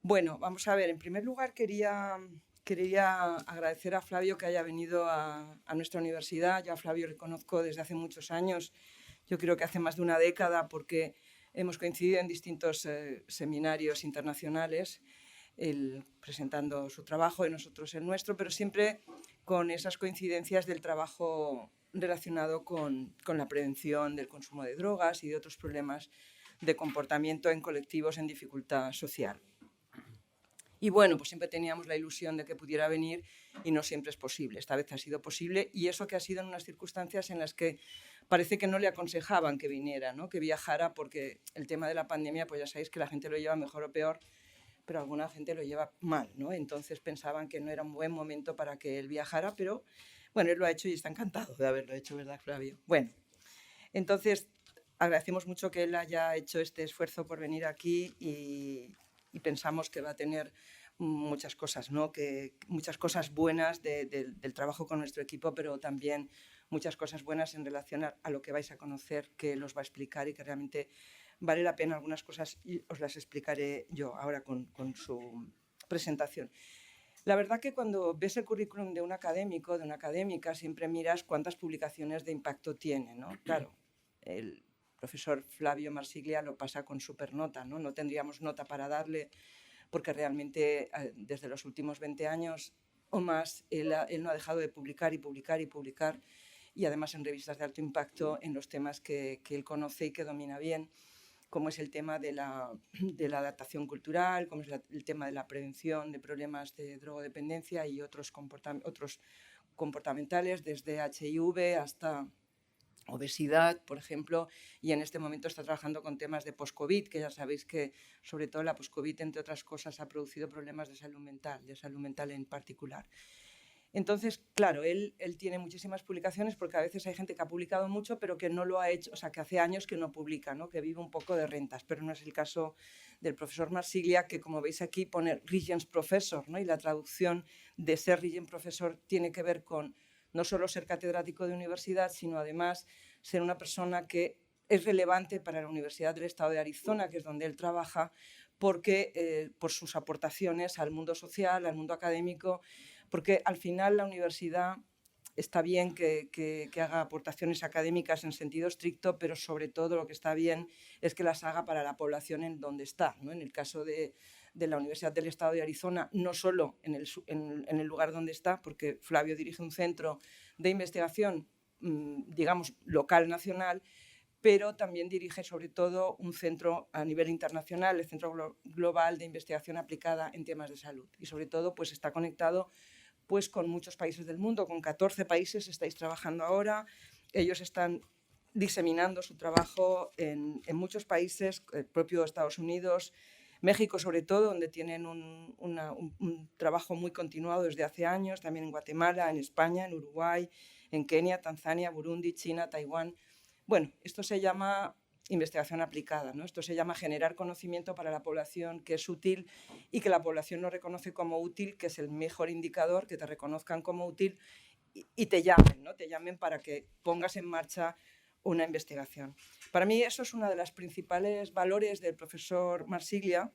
Bueno, vamos a ver, en primer lugar quería agradecer a Flavio que haya venido a nuestra universidad. Yo a Flavio le conozco desde hace muchos años, yo creo que hace más de una década, porque hemos coincidido en distintos seminarios internacionales, él presentando su trabajo y nosotros el nuestro, pero siempre con esas coincidencias del trabajo relacionado con la prevención del consumo de drogas y de otros problemas de comportamiento en colectivos en dificultad social. Y bueno, pues siempre teníamos la ilusión de que pudiera venir y no siempre es posible. Esta vez ha sido posible, y eso que ha sido en unas circunstancias en las que parece que no le aconsejaban que viniera, ¿no? Que viajara, porque el tema de la pandemia, pues ya sabéis que la gente lo lleva mejor o peor, pero alguna gente lo lleva mal, ¿no? Entonces pensaban que no era un buen momento para que él viajara, pero bueno, él lo ha hecho y está encantado de haberlo hecho, ¿verdad, Flavio? Bueno, entonces agradecemos mucho que él haya hecho este esfuerzo por venir aquí, y pensamos que va a tener muchas cosas, ¿no? Muchas cosas buenas del trabajo con nuestro equipo, pero también muchas cosas buenas en relación a lo que vais a conocer, que los va a explicar y que realmente vale la pena. Algunas cosas y os las explicaré yo ahora con su presentación. La verdad que cuando ves el currículum de un académico, de una académica, siempre miras cuántas publicaciones de impacto tiene, ¿no? Claro, el profesor Flavio Marsiglia lo pasa con supernota, ¿no? No tendríamos nota para darle, porque realmente desde los últimos 20 años o más él no ha dejado de publicar y publicar y publicar, y además en revistas de alto impacto en los temas que él conoce y que domina bien, como es el tema de la adaptación cultural, como es el tema de la prevención de problemas de drogodependencia y otros comportamentales, desde HIV hasta obesidad, por ejemplo, y en este momento está trabajando con temas de post-COVID, que ya sabéis que sobre todo la post-COVID, entre otras cosas, ha producido problemas de salud mental en particular. Entonces, claro, él tiene muchísimas publicaciones, porque a veces hay gente que ha publicado mucho pero que no lo ha hecho, o sea, que hace años que no publica, ¿no? Que vive un poco de rentas, pero no es el caso del profesor Marsiglia, que como veis aquí pone Regents Professor, ¿no? Y la traducción de ser Regent Professor tiene que ver con no solo ser catedrático de universidad, sino además ser una persona que es relevante para la Universidad del Estado de Arizona, que es donde él trabaja, porque por sus aportaciones al mundo social, al mundo académico, porque al final la universidad está bien que haga aportaciones académicas en sentido estricto, pero sobre todo lo que está bien es que las haga para la población en donde está, ¿no? En el caso de la Universidad del Estado de Arizona, no solo en el lugar donde está, porque Flavio dirige un centro de investigación, digamos, local, nacional, pero también dirige sobre todo un centro a nivel internacional, el Centro Global de Investigación Aplicada en Temas de Salud. Y sobre todo pues está conectado pues con muchos países del mundo, con 14 países estáis trabajando ahora. Ellos están diseminando su trabajo en muchos países, el propio Estados Unidos, México sobre todo, donde tienen un trabajo muy continuado desde hace años, también en Guatemala, en España, en Uruguay, en Kenia, Tanzania, Burundi, China, Taiwán. Bueno, esto se llama investigación aplicada, ¿no? Esto se llama generar conocimiento para la población que es útil y que la población no reconoce como útil, que es el mejor indicador, que te reconozcan como útil y te llamen, ¿no? Te llamen para que pongas en marcha una investigación. Para mí eso es uno de los principales valores del profesor Marsiglia.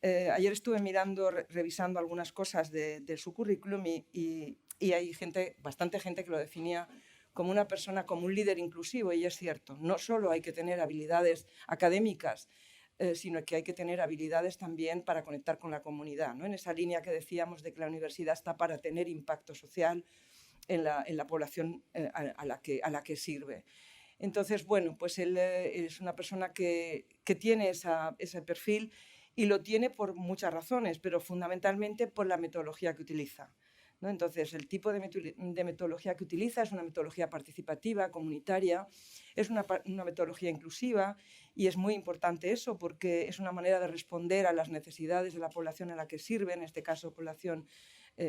Ayer estuve mirando, revisando algunas cosas de su currículum y hay bastante gente que lo definía como una persona, como un líder inclusivo, y es cierto. No solo hay que tener habilidades académicas, sino que hay que tener habilidades también para conectar con la comunidad, ¿no? En esa línea que decíamos de que la universidad está para tener impacto social en la población a la que sirve. Entonces, bueno, pues él es una persona que tiene ese perfil, y lo tiene por muchas razones, pero fundamentalmente por la metodología que utiliza, ¿no? Entonces, el tipo de metodología que utiliza es una metodología participativa, comunitaria, es una metodología inclusiva, y es muy importante eso porque es una manera de responder a las necesidades de la población a la que sirve, en este caso población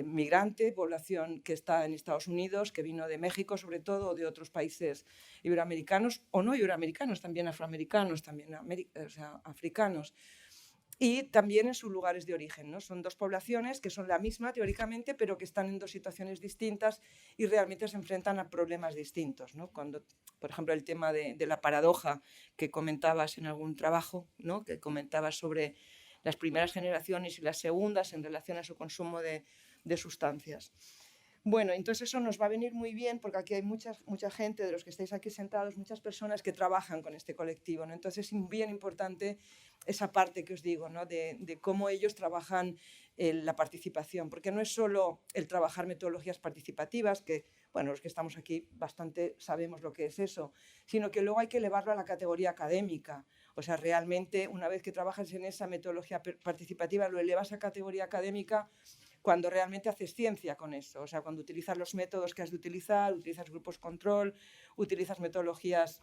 migrante, población que está en Estados Unidos, que vino de México sobre todo, o de otros países iberoamericanos o no iberoamericanos, también afroamericanos, también africanos, y también en sus lugares de origen, ¿no? Son dos poblaciones que son la misma teóricamente, pero que están en dos situaciones distintas y realmente se enfrentan a problemas distintos, ¿no? Cuando, por ejemplo, el tema de la paradoja que comentabas en algún trabajo, ¿no? Que comentabas sobre las primeras generaciones y las segundas en relación a su consumo de sustancias. Bueno, entonces eso nos va a venir muy bien porque aquí hay mucha gente de los que estáis aquí sentados, muchas personas que trabajan con este colectivo, ¿no? Entonces es bien importante esa parte que os digo, ¿no? de cómo ellos trabajan la participación, porque no es solo el trabajar metodologías participativas, que bueno, los que estamos aquí bastante sabemos lo que es eso, sino que luego hay que elevarlo a la categoría académica. O sea, realmente una vez que trabajas en esa metodología participativa, lo elevas a categoría académica cuando realmente haces ciencia con eso, o sea, cuando utilizas los métodos que has de utilizar, utilizas grupos control, utilizas metodologías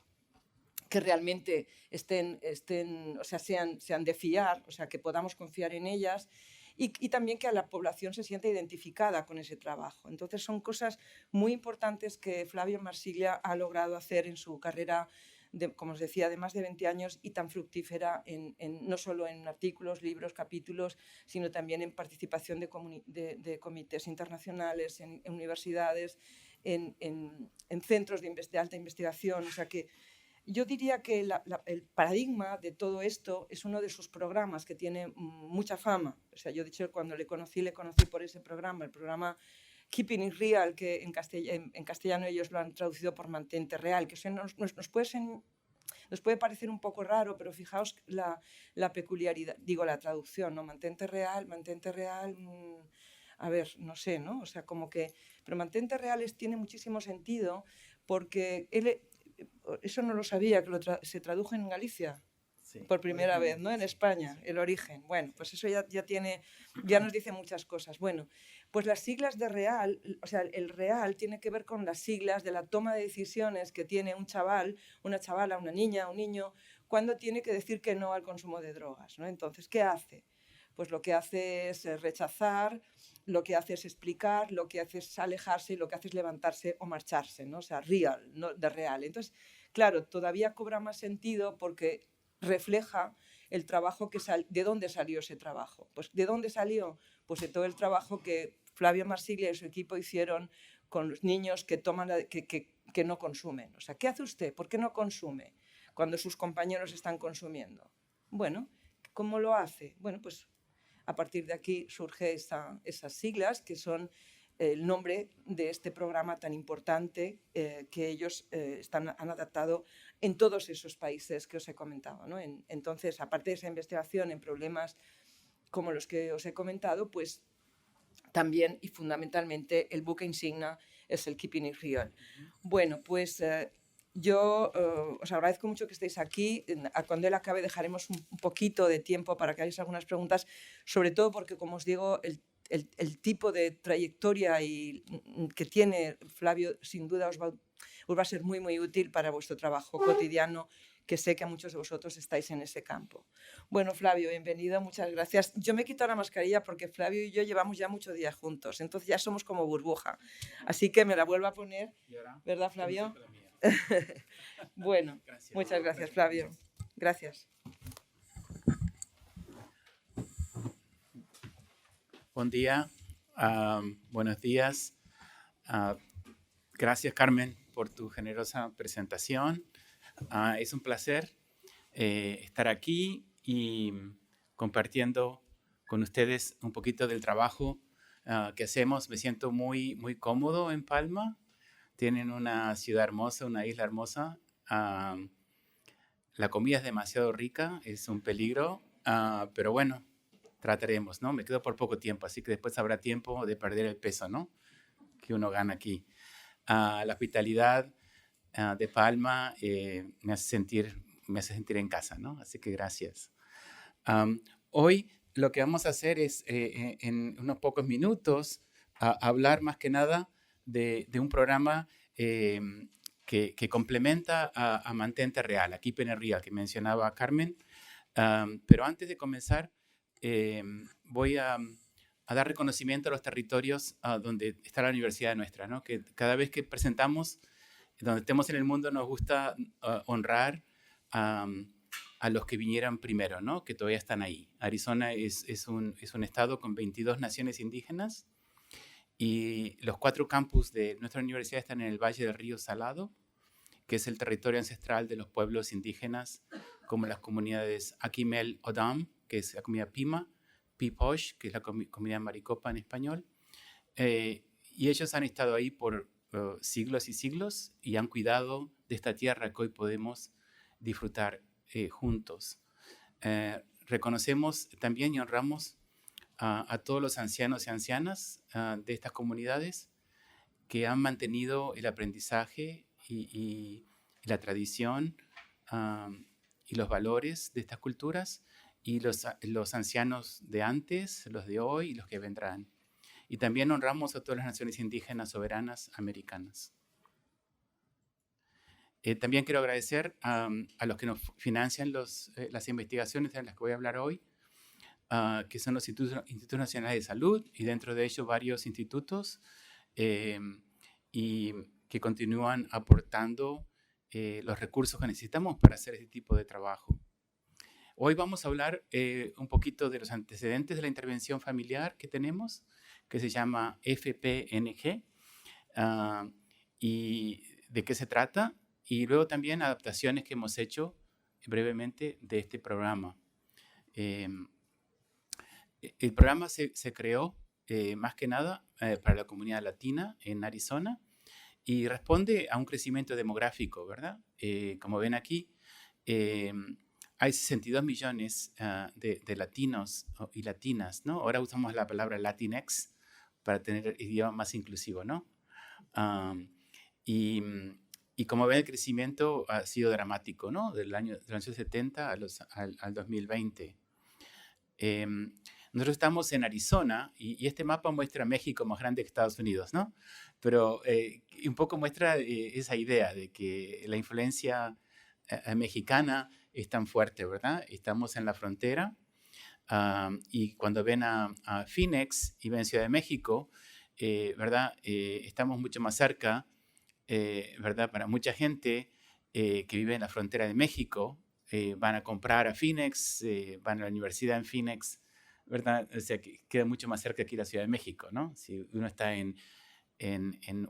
que realmente o sea, sean de fiar, o sea, que podamos confiar en ellas y también que a la población se sienta identificada con ese trabajo. Entonces son cosas muy importantes que Flavio Marsiglia ha logrado hacer en su carrera, como os decía, de más de 20 años y tan fructífera no solo en artículos, libros, capítulos, sino también en participación de comités internacionales, en universidades, en centros de alta investigación. O sea que yo diría que el paradigma de todo esto es uno de sus programas que tiene mucha fama. O sea, yo de hecho cuando le conocí por ese programa, el programa Keeping It Real, que en castellano ellos lo han traducido por Mantente Real, que nos puede parecer un poco raro, pero fijaos la peculiaridad, digo la traducción, ¿no? Mantente real, a ver, no sé, ¿no? O sea, como que, pero Mantente Real tiene muchísimo sentido porque eso no lo sabía, que se tradujo en Galicia. Sí, por primera vez, ¿no? En España, sí. El origen. Bueno, pues eso ya nos dice muchas cosas. Bueno, pues las siglas de real, o sea, el real tiene que ver con las siglas de la toma de decisiones que tiene un chaval, una chavala, una niña, un niño, cuando tiene que decir que no al consumo de drogas, ¿no? Entonces, ¿qué hace? Pues lo que hace es rechazar, lo que hace es explicar, lo que hace es alejarse y lo que hace es levantarse o marcharse, ¿no? O sea, real, no de real. Entonces, claro, todavía cobra más sentido porque refleja el trabajo ¿de dónde salió ese trabajo? Pues ¿de dónde salió? Pues de todo el trabajo que Flavio Marsiglia y su equipo hicieron con los niños que que no consumen. O sea, ¿qué hace usted? ¿Por qué no consume cuando sus compañeros están consumiendo? Bueno, ¿cómo lo hace? Bueno, pues a partir de aquí surge esas siglas que son el nombre de este programa tan importante que ellos han adaptado en todos esos países que os he comentado, ¿no? Entonces, aparte de esa investigación en problemas como los que os he comentado, pues también y fundamentalmente el buque insignia es el Keeping It Real. Bueno, pues yo os agradezco mucho que estéis aquí. Cuando él acabe dejaremos un poquito de tiempo para que hagáis algunas preguntas, sobre todo porque, como os digo, el tipo de trayectoria que tiene Flavio sin duda os va a ser muy, muy útil para vuestro trabajo cotidiano, que sé que a muchos de vosotros estáis en ese campo. Bueno, Flavio, bienvenido, muchas gracias. Yo me he quitado la mascarilla porque Flavio y yo llevamos ya muchos días juntos, entonces ya somos como burbuja. Así que me la vuelvo a poner, ¿verdad, Flavio? Bueno, gracias. Muchas gracias, Flavio. Gracias. Buen día, buenos días. Gracias, Carmen, por tu generosa presentación. Es un placer estar aquí y compartiendo con ustedes un poquito del trabajo que hacemos. Me siento muy, muy cómodo en Palma. Tienen una ciudad hermosa, una isla hermosa. La comida es demasiado rica, es un peligro, pero bueno, trataremos, ¿no? Me quedo por poco tiempo, así que después habrá tiempo de perder el peso, ¿no? Que uno gana aquí. La hospitalidad de Palma me hace sentir en casa, ¿no? Así que gracias. Hoy lo que vamos a hacer es, en unos pocos minutos, hablar más que nada de un programa que complementa a Mantente Real, a Keeping It Real, que mencionaba Carmen. Pero antes de comenzar, voy a dar reconocimiento a los territorios donde está la universidad nuestra, ¿no? Que cada vez que presentamos, donde estemos en el mundo, nos gusta honrar a los que vinieron primero, ¿no? Que todavía están ahí. Arizona es un estado con 22 naciones indígenas y los 4 campus de nuestra universidad están en el Valle del Río Salado, que es el territorio ancestral de los pueblos indígenas como las comunidades Akimel Odam, que es la comunidad Pima, Piposh, que es la comunidad Maricopa en español. Y ellos han estado ahí por siglos y siglos y han cuidado de esta tierra que hoy podemos disfrutar juntos. Reconocemos también y honramos a todos los ancianos y ancianas de estas comunidades que han mantenido el aprendizaje y la tradición y los valores de estas culturas, y los ancianos de antes, los de hoy y los que vendrán. Y también honramos a todas las naciones indígenas soberanas americanas. También quiero agradecer a los que nos financian las investigaciones de las que voy a hablar hoy, que son los institutos nacionales de salud, y dentro de ellos varios institutos, y que continúan aportando los recursos que necesitamos para hacer este tipo de trabajo. Hoy vamos a hablar un poquito de los antecedentes de la intervención familiar que tenemos, que se llama FPNG, y de qué se trata, y luego también adaptaciones que hemos hecho brevemente de este programa. El programa se creó más que nada para la comunidad latina en Arizona y responde a un crecimiento demográfico, ¿verdad? Como ven aquí, hay 62 millones de latinos y latinas, ¿no? Ahora usamos la palabra Latinx para tener el idioma más inclusivo, ¿no? Y como ven, el crecimiento ha sido dramático, ¿no? Del año 70 al 2020. Nosotros estamos en Arizona y este mapa muestra México más grande que Estados Unidos, ¿no? Pero un poco muestra esa idea de que la influencia mexicana es tan fuerte, ¿verdad? Estamos en la frontera y cuando ven a Phoenix y ven Ciudad de México, ¿verdad? Estamos mucho más cerca, ¿verdad? Para mucha gente que vive en la frontera de México, van a comprar a Phoenix, van a la universidad en Phoenix, ¿verdad? O sea, que queda mucho más cerca aquí la Ciudad de México, ¿no? Si uno está en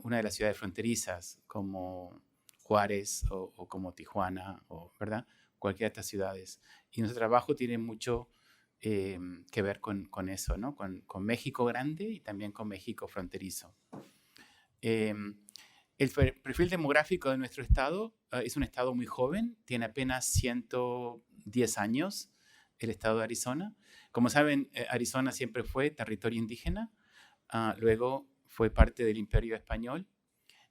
una de las ciudades fronterizas como Juárez o como Tijuana, ¿verdad? Cualquiera de estas ciudades. Y nuestro trabajo tiene mucho que ver con eso, ¿no? Con México grande y también con México fronterizo. El perfil demográfico de nuestro estado es un estado muy joven, tiene apenas 110 años, el estado de Arizona. Como saben, Arizona siempre fue territorio indígena, luego fue parte del Imperio Español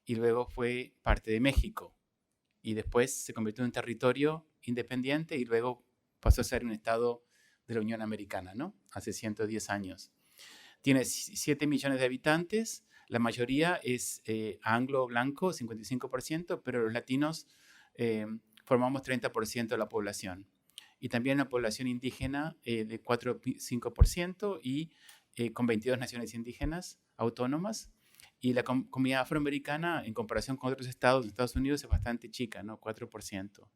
y luego fue parte de México. Y después se convirtió en un territorio independiente y luego pasó a ser un estado de la Unión Americana, ¿no? Hace 110 años. Tiene 7 millones de habitantes, la mayoría es anglo-blanco, 55%, pero los latinos formamos 30% de la población. Y también la población indígena de 4-5% y con 22 naciones indígenas autónomas. Y la comunidad afroamericana, en comparación con otros estados de Estados Unidos, es bastante chica, ¿no? 4%.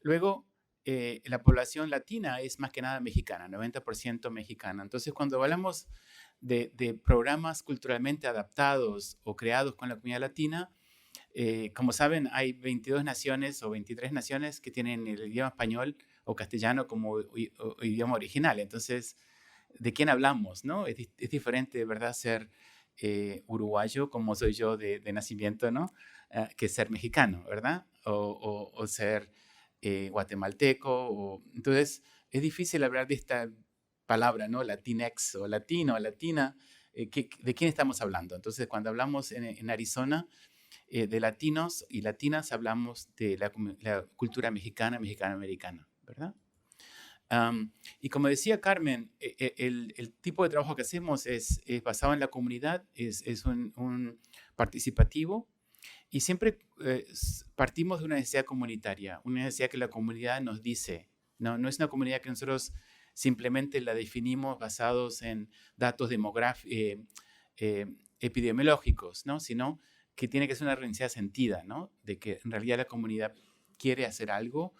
Luego, la población latina es más que nada mexicana, 90% mexicana. Entonces, cuando hablamos de programas culturalmente adaptados o creados con la comunidad latina, como saben, hay 22 naciones o 23 naciones que tienen el idioma español o castellano como idioma original. Entonces, ¿de quién hablamos, no? Es diferente, ¿verdad?, ser uruguayo, como soy yo de nacimiento, ¿no? Que ser mexicano, ¿verdad? O ser guatemalteco. Entonces, es difícil hablar de esta palabra, ¿no? Latinx o latino o latina. ¿De quién estamos hablando? Entonces, cuando hablamos en Arizona de latinos y latinas, hablamos de la cultura mexicana, mexicano-americana, ¿verdad? Y como decía Carmen, el tipo de trabajo que hacemos es basado en la comunidad, es un participativo, y siempre partimos de una necesidad comunitaria, una necesidad que la comunidad nos dice. No es una comunidad que nosotros simplemente la definimos basados en datos epidemiológicos, ¿no? Sino que tiene que ser una necesidad sentida, ¿no? De que en realidad la comunidad quiere hacer algo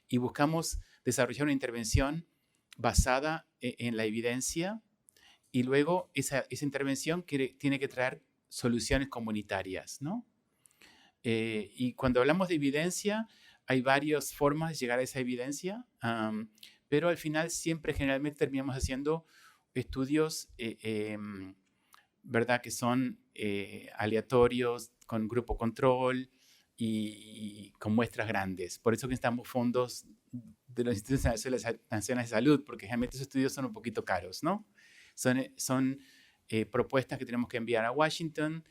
y buscamos desarrollar una intervención basada en la evidencia, y luego esa intervención tiene que traer soluciones comunitarias, ¿no? Y cuando hablamos de evidencia, hay varias formas de llegar a esa evidencia, pero al final siempre generalmente terminamos haciendo estudios, ¿verdad? Que son aleatorios, con grupo control y con muestras grandes. Por eso que necesitamos fondos de los Institutos Nacionales de Salud, porque generalmente esos estudios son un poquito caros, ¿no? Son propuestas que tenemos que enviar a Washington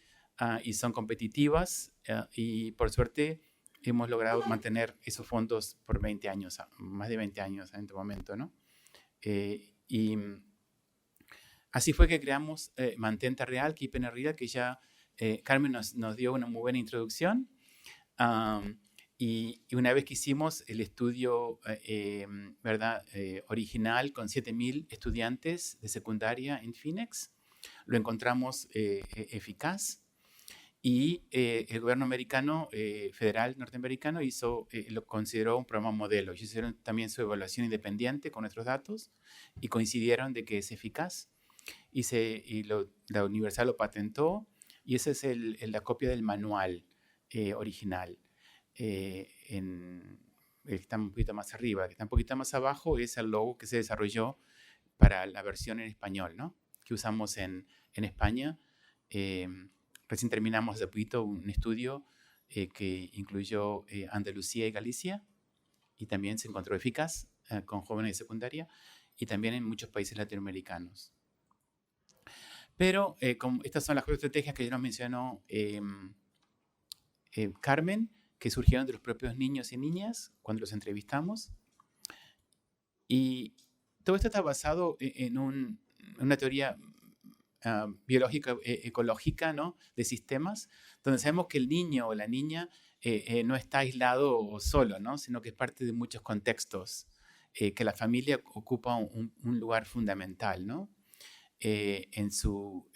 y son competitivas y por suerte hemos logrado mantener esos fondos por 20 años, más de 20 años en este momento, ¿no? Y así fue que creamos Mantenta Real, Keep It Real, que ya Carmen nos dio una muy buena introducción. Y una vez que hicimos el estudio ¿verdad? Original con 7,000 estudiantes de secundaria en Phoenix, lo encontramos eficaz. Y el gobierno americano, federal norteamericano, lo consideró un programa modelo. Ellos hicieron también su evaluación independiente con nuestros datos y coincidieron de que es eficaz. La universidad lo patentó y esa es la copia del manual original. El que está un poquito más arriba, el que está un poquito más abajo es el logo que se desarrolló para la versión en español, ¿no? Que usamos en España. Recién terminamos hace poquito un estudio que incluyó Andalucía y Galicia y también se encontró eficaz con jóvenes de secundaria y también en muchos países latinoamericanos. Pero estas son las cuatro estrategias que ya nos mencionó Carmen, que surgieron de los propios niños y niñas cuando los entrevistamos. Y todo esto está basado en una teoría biológica, ecológica, ¿no? De sistemas, donde sabemos que el niño o la niña no está aislado o solo, ¿no? Sino que es parte de muchos contextos, que la familia ocupa un lugar fundamental, ¿no? En su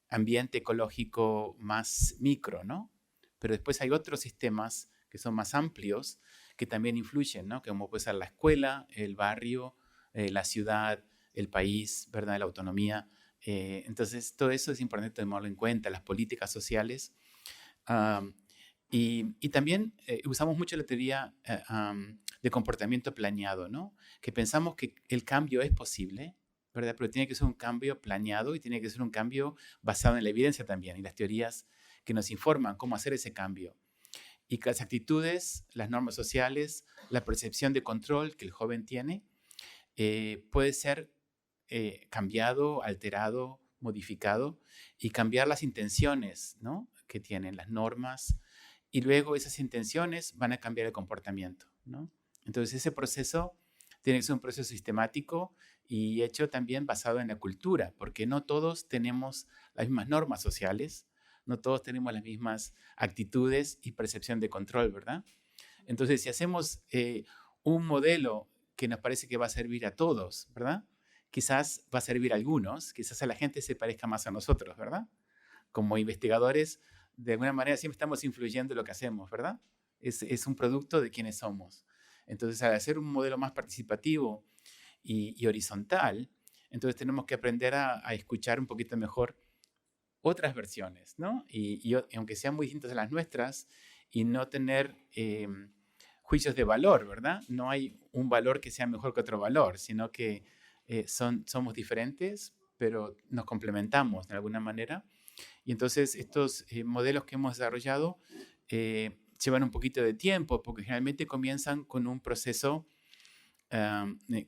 ambiente ecológico más micro, ¿no? Pero después hay otros sistemas que son más amplios que también influyen, ¿no? Como puede ser la escuela, el barrio, la ciudad, el país, ¿verdad? La autonomía. Entonces, todo eso es importante tomarlo en cuenta, las políticas sociales. Y también usamos mucho la teoría de comportamiento planeado, ¿no? Que pensamos que el cambio es posible, ¿verdad? Pero tiene que ser un cambio planeado y tiene que ser un cambio basado en la evidencia también y las teorías que nos informan cómo hacer ese cambio. Y que las actitudes, las normas sociales, la percepción de control que el joven tiene, puede ser cambiado, alterado, modificado y cambiar las intenciones, ¿no? Que tienen las normas y luego esas intenciones van a cambiar el comportamiento, ¿no? Entonces ese proceso tiene que ser un proceso sistemático y hecho también basado en la cultura, porque no todos tenemos las mismas normas sociales, no todos tenemos las mismas actitudes y percepción de control, ¿verdad? Entonces, si hacemos un modelo que nos parece que va a servir a todos, ¿verdad? Quizás va a servir a algunos, quizás a la gente se parezca más a nosotros, ¿verdad? Como investigadores, de alguna manera siempre estamos influyendo en lo que hacemos, ¿verdad? Es un producto de quienes somos. Entonces, al hacer un modelo más participativo y horizontal, entonces tenemos que aprender a escuchar un poquito mejor otras versiones, ¿no? Y aunque sean muy distintas a las nuestras, y no tener juicios de valor, ¿verdad? No hay un valor que sea mejor que otro valor, sino que somos diferentes, pero nos complementamos de alguna manera. Y entonces estos modelos que hemos desarrollado llevan un poquito de tiempo, porque generalmente comienzan con un proceso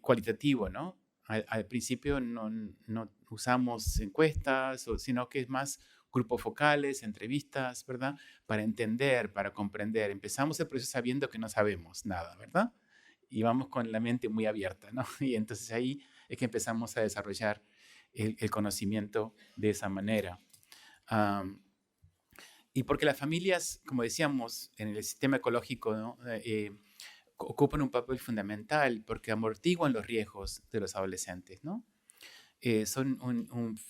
cualitativo, ¿no? Al principio no usamos encuestas, sino que es más grupos focales, entrevistas, ¿verdad? Para entender, para comprender. Empezamos el proceso sabiendo que no sabemos nada, ¿verdad? Y vamos con la mente muy abierta, ¿no? Y entonces ahí es que empezamos a desarrollar el conocimiento de esa manera. Y porque las familias, como decíamos, en el sistema ecológico, ¿no? Ocupan un papel fundamental porque amortiguan los riesgos de los adolescentes, ¿no? Son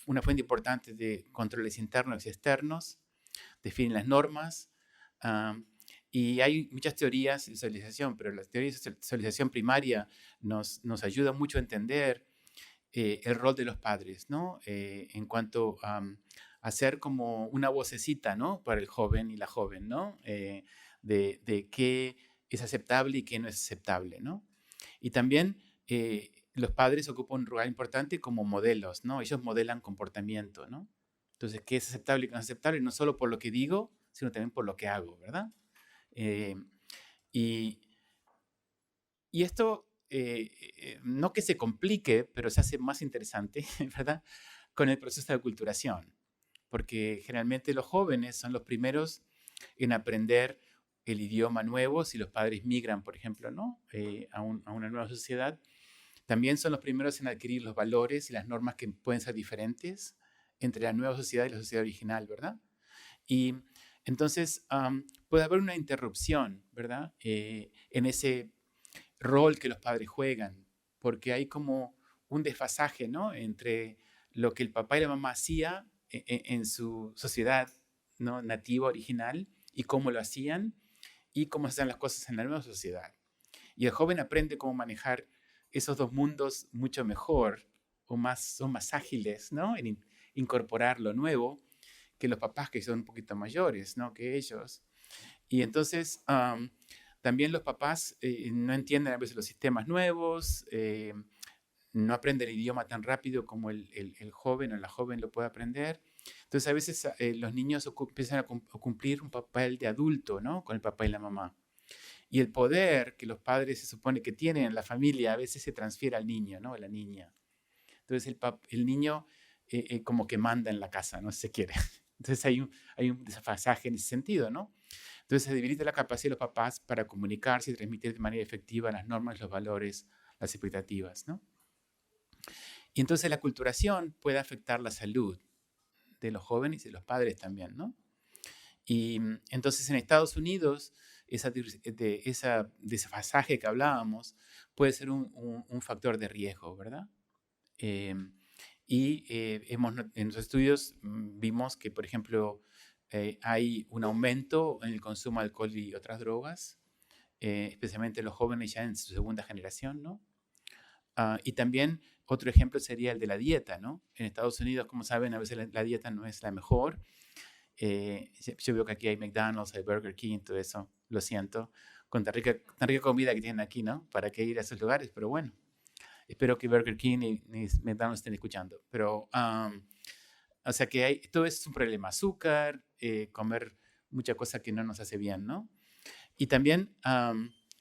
una fuente importante de controles internos y externos, definen las normas, y hay muchas teorías de socialización, pero las teorías de socialización primaria nos ayudan mucho a entender el rol de los padres, ¿no? En cuanto a ser como una vocecita, ¿no? Para el joven y la joven, ¿no? de qué es aceptable y qué no es aceptable, ¿no? Y también los padres ocupan un lugar importante como modelos, ¿no? Ellos modelan comportamiento, ¿no? Entonces, ¿qué es aceptable y qué no es aceptable? No solo por lo que digo, sino también por lo que hago, ¿verdad? Eh, y, y esto, no que se complique, pero se hace más interesante, ¿verdad? Con el proceso de aculturación, porque generalmente los jóvenes son los primeros en aprender el idioma nuevo, si los padres migran, por ejemplo, ¿no? A una nueva sociedad. También son los primeros en adquirir los valores y las normas que pueden ser diferentes entre la nueva sociedad y la sociedad original, ¿verdad? Y entonces puede haber una interrupción, ¿verdad? En ese rol que los padres juegan, porque hay como un desfasaje, ¿no? Entre lo que el papá y la mamá hacía en su sociedad, ¿no? Nativa, original, y cómo lo hacían, y cómo se hacen las cosas en la nueva sociedad. Y el joven aprende cómo manejar esos dos mundos mucho mejor, son más ágiles, ¿no? En incorporar lo nuevo que los papás que son un poquito mayores, ¿no? Que ellos. Y entonces también los papás no entienden a veces los sistemas nuevos, no aprenden el idioma tan rápido como el joven o la joven lo puede aprender. Entonces a veces los niños empiezan a cumplir un papel de adulto, ¿no? Con el papá y la mamá. Y el poder que los padres se supone que tienen en la familia a veces se transfiere al niño, ¿no? A la niña. Entonces el niño como que manda en la casa, ¿no? Si se quiere. Entonces hay un desfasaje en ese sentido, ¿no? Entonces se debilita la capacidad de los papás para comunicarse y transmitir de manera efectiva las normas, los valores, las expectativas, ¿no? Y entonces la aculturación puede afectar la salud de los jóvenes y de los padres también, ¿no? Y entonces en Estados Unidos ese desfasaje que hablábamos puede ser un factor de riesgo, ¿verdad? En los estudios vimos que, por ejemplo, hay un aumento en el consumo de alcohol y otras drogas, especialmente los jóvenes ya en su segunda generación, ¿no? Y también otro ejemplo sería el de la dieta, ¿no? En Estados Unidos, como saben, a veces la dieta no es la mejor. Yo veo que aquí hay McDonald's, hay Burger King, todo eso, lo siento, con tan rica comida que tienen aquí, ¿no? ¿Para qué ir a esos lugares? Pero bueno, espero que Burger King y McDonald's estén escuchando. Pero, o sea que todo eso es un problema. Azúcar, comer mucha cosa que no nos hace bien, ¿no? Y también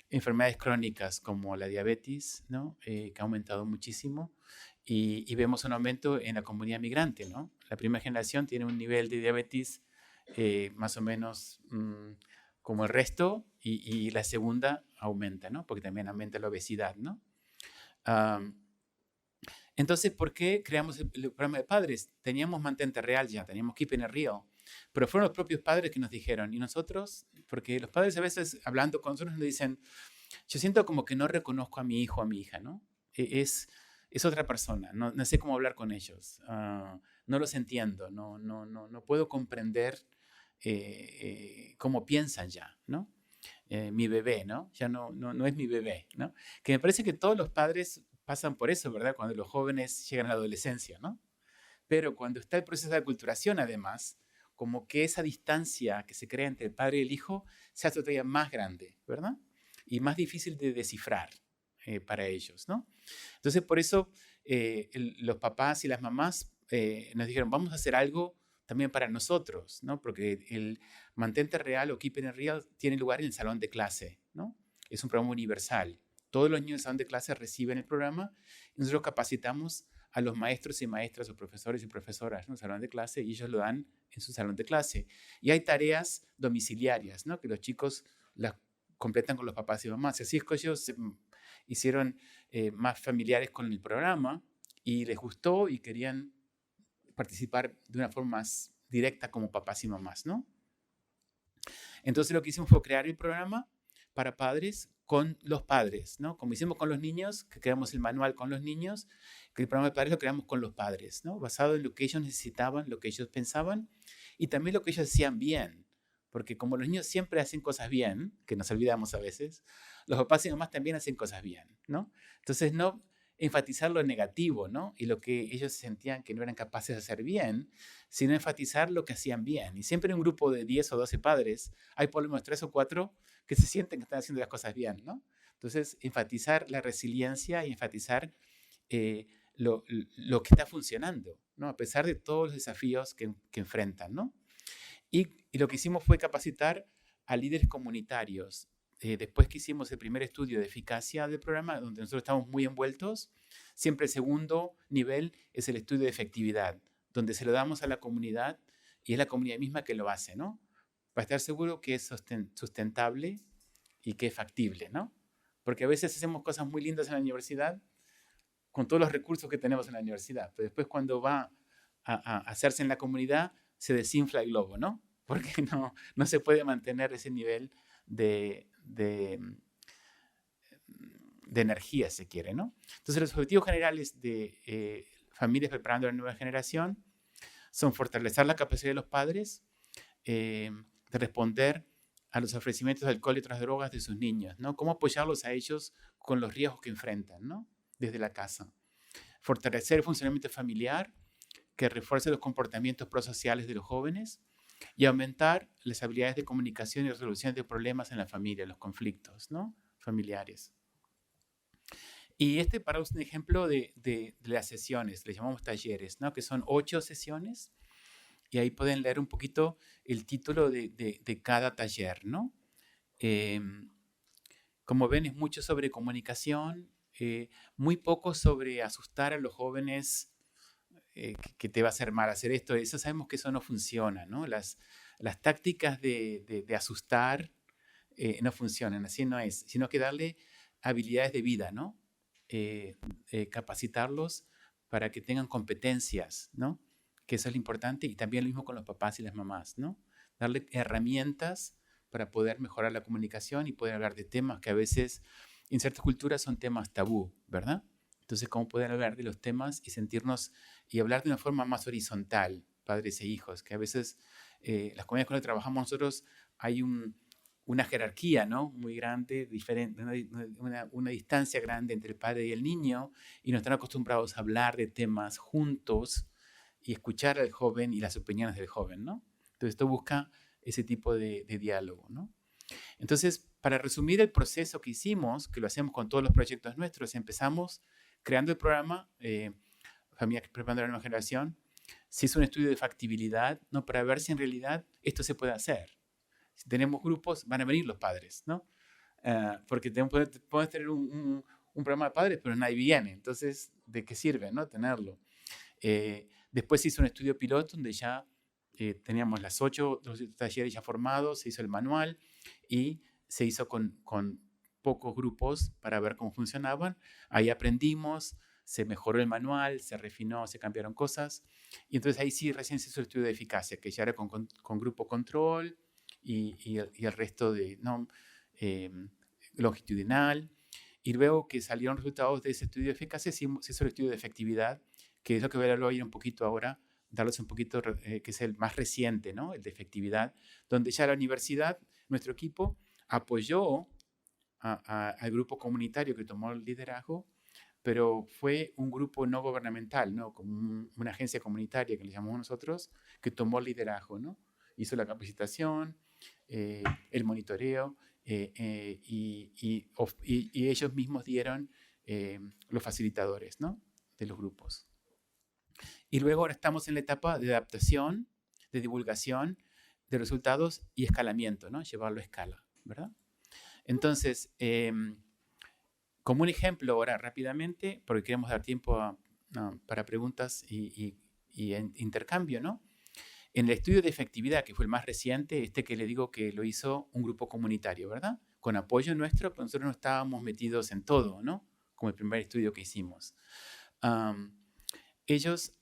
enfermedades crónicas como la diabetes, ¿no? Que ha aumentado muchísimo. Y vemos un aumento en la comunidad migrante, ¿no? La primera generación tiene un nivel de diabetes más o menos como el resto y la segunda aumenta, ¿no? Porque también aumenta la obesidad, ¿no? Entonces, ¿por qué creamos el programa de padres? Teníamos Mantente Real ya, teníamos Keeping It Real, pero fueron los propios padres que nos dijeron, ¿y nosotros? Porque los padres a veces hablando con nosotros nos dicen, yo siento como que no reconozco a mi hijo o a mi hija, ¿no? Es otra persona, no sé cómo hablar con ellos, no los entiendo, no puedo comprender cómo piensan ya, ¿no? Mi bebé, ¿no? Ya no es mi bebé, ¿no? Que me parece que todos los padres pasan por eso, ¿verdad? Cuando los jóvenes llegan a la adolescencia, ¿no? Pero cuando está el proceso de aculturación, además, como que esa distancia que se crea entre el padre y el hijo se hace todavía más grande, ¿verdad? Y más difícil de descifrar para ellos, ¿no? Entonces, por eso los papás y las mamás nos dijeron, vamos a hacer algo también para nosotros, ¿no? Porque el Mantente Real o Keeping It Real tiene lugar en el salón de clase, ¿no? Es un programa universal. Todos los niños del salón de clase reciben el programa y nosotros capacitamos a los maestros y maestras o profesores y profesoras en el salón de clase y ellos lo dan en su salón de clase. Y hay tareas domiciliarias, ¿no? Que los chicos las completan con los papás y mamás. Así es que ellos se hicieron más familiares con el programa y les gustó y querían participar de una forma más directa como papás y mamás, ¿no? Entonces lo que hicimos fue crear el programa para padres con los padres, ¿no? Como hicimos con los niños, que creamos el manual con los niños, que el programa de padres lo creamos con los padres, ¿no? Basado en lo que ellos necesitaban, lo que ellos pensaban y también lo que ellos hacían bien. Porque como los niños siempre hacen cosas bien, que nos olvidamos a veces, los papás y mamás también hacen cosas bien, ¿no? Entonces enfatizar lo negativo, ¿no? Y lo que ellos sentían que no eran capaces de hacer bien, sino enfatizar lo que hacían bien. Y siempre en un grupo de 10 o 12 padres hay por lo menos 3 o 4 que se sienten que están haciendo las cosas bien, ¿no? Entonces, enfatizar la resiliencia y enfatizar eh, lo que está funcionando, ¿no? A pesar de todos los desafíos que enfrentan, ¿no? Y lo que hicimos fue capacitar a líderes comunitarios. Después que hicimos el primer estudio de eficacia del programa, donde nosotros estamos muy envueltos, siempre el segundo nivel es el estudio de efectividad, donde se lo damos a la comunidad y es la comunidad misma que lo hace, ¿no? Para estar seguro que es sustentable y que es factible, ¿no? Porque a veces hacemos cosas muy lindas en la universidad con todos los recursos que tenemos en la universidad, pero después cuando va a hacerse en la comunidad se desinfla el globo, ¿no? Porque no se puede mantener ese nivel de energía, se quiere, ¿no? Entonces, los objetivos generales de Familias Preparando a la Nueva Generación son fortalecer la capacidad de los padres de responder a los ofrecimientos de alcohol y otras drogas de sus niños, ¿no? Cómo apoyarlos a ellos con los riesgos que enfrentan, ¿no? Desde la casa. Fortalecer el funcionamiento familiar, que refuerce los comportamientos prosociales de los jóvenes y aumentar las habilidades de comunicación y resolución de problemas en la familia, los conflictos, ¿no? Familiares. Y para un ejemplo de las sesiones, le llamamos talleres, ¿no? Que son 8 sesiones, y ahí pueden leer un poquito el título de cada taller, ¿no? Como ven, es mucho sobre comunicación, muy poco sobre asustar a los jóvenes, que te va a hacer mal hacer esto. Eso sabemos que eso no funciona, ¿no? Las tácticas de asustar no funcionan, así no es, sino que darle habilidades de vida, ¿no? Capacitarlos para que tengan competencias, ¿no? Que eso es lo importante, y también lo mismo con los papás y las mamás, ¿no? Darle herramientas para poder mejorar la comunicación y poder hablar de temas que a veces en ciertas culturas son temas tabú, ¿verdad? Entonces, ¿cómo poder hablar de los temas y sentirnos y hablar de una forma más horizontal, padres e hijos? Que a veces las comunidades con las que trabajamos nosotros hay una jerarquía, ¿no? Muy grande, diferente, una distancia grande entre el padre y el niño, y no están acostumbrados a hablar de temas juntos y escuchar al joven y las opiniones del joven, ¿no? Entonces, esto busca ese tipo de diálogo, ¿no? Entonces, para resumir el proceso que hicimos, que lo hacemos con todos los proyectos nuestros, empezamos creando el programa Familias Preparando a la Nueva Generación. Se hizo un estudio de factibilidad, ¿no? Para ver si en realidad esto se puede hacer. Si tenemos grupos, van a venir los padres, ¿no? Porque podemos tener un programa de padres, pero nadie viene. Entonces, ¿de qué sirve, no? Tenerlo. Después se hizo un estudio piloto donde ya teníamos los 8 talleres ya formados, se hizo el manual y se hizo con pocos grupos para ver cómo funcionaban. Ahí aprendimos, se mejoró el manual, se refinó, se cambiaron cosas. Y entonces ahí sí recién se hizo el estudio de eficacia, que ya era con grupo control y el resto de longitudinal. Y luego que salieron resultados de ese estudio de eficacia, se hizo el estudio de efectividad, que es lo que voy a hablar hoy un poquito ahora, darles un poquito, que es el más reciente, ¿no? El de efectividad, donde ya la universidad, nuestro equipo, apoyó al grupo comunitario que tomó el liderazgo, pero fue un grupo no gubernamental, ¿no? Como una agencia comunitaria que le llamamos nosotros, que tomó el liderazgo, ¿no? Hizo la capacitación, el monitoreo, y ellos mismos dieron los facilitadores, ¿no? De los grupos. Y luego ahora estamos en la etapa de adaptación, de divulgación de resultados y escalamiento, ¿no? Llevarlo a escala, ¿verdad? Entonces, como un ejemplo ahora rápidamente, porque queremos dar tiempo para preguntas y intercambio, ¿no? En el estudio de efectividad, que fue el más reciente, que le digo que lo hizo un grupo comunitario, ¿verdad? Con apoyo nuestro, pero nosotros no estábamos metidos en todo, ¿no? Como el primer estudio que hicimos. Ellos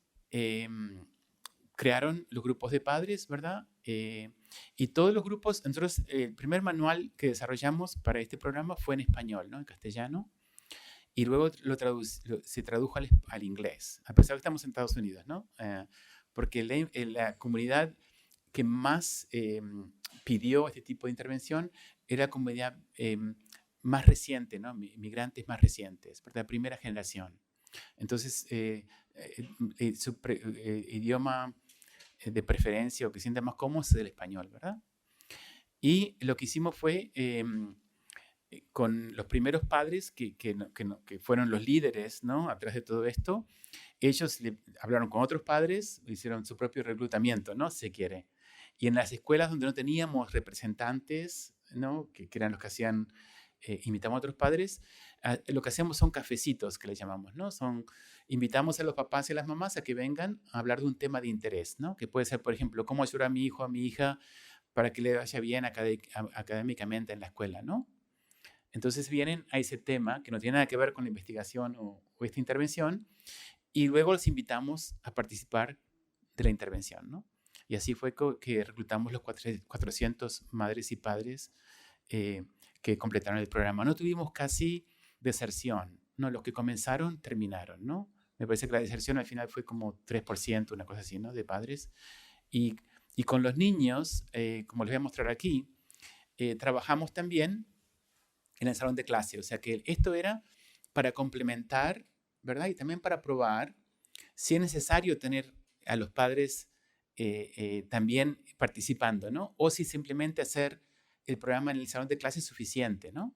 crearon los grupos de padres, ¿verdad? Y todos los grupos, nosotros, el primer manual que desarrollamos para este programa fue en español, ¿no? En castellano, y luego se tradujo al inglés, a pesar de que estamos en Estados Unidos, ¿no? Porque la comunidad que más pidió este tipo de intervención era la comunidad más reciente, ¿no? Migrantes más recientes, ¿verdad? Primera generación. Entonces, su idioma de preferencia o que siente más cómodo es el español, ¿verdad? Y lo que hicimos fue, con los primeros padres que fueron los líderes, ¿no? Atrás de todo esto, ellos hablaron con otros padres, hicieron su propio reclutamiento, ¿no? Si se quiere. Y en las escuelas donde no teníamos representantes, ¿no? Que eran los que hacían, invitamos a otros padres, lo que hacemos son cafecitos, que le llamamos, ¿no? Invitamos a los papás y a las mamás a que vengan a hablar de un tema de interés, ¿no? Que puede ser, por ejemplo, cómo ayudar a mi hijo, a mi hija, para que le vaya bien académicamente en la escuela, ¿no? Entonces vienen a ese tema que no tiene nada que ver con la investigación o esta intervención, y luego los invitamos a participar de la intervención, ¿no? Y así fue que reclutamos los 400 madres y padres que completaron el programa. No tuvimos casi deserción, ¿no? Los que comenzaron, terminaron, ¿no? Me parece que la deserción al final fue como 3%, una cosa así, ¿no? De padres. Y con los niños, como les voy a mostrar aquí, trabajamos también en el salón de clase. O sea que esto era para complementar, ¿verdad? Y también para probar si es necesario tener a los padres también participando, ¿no? O si simplemente hacer el programa en el salón de clase es suficiente, ¿no?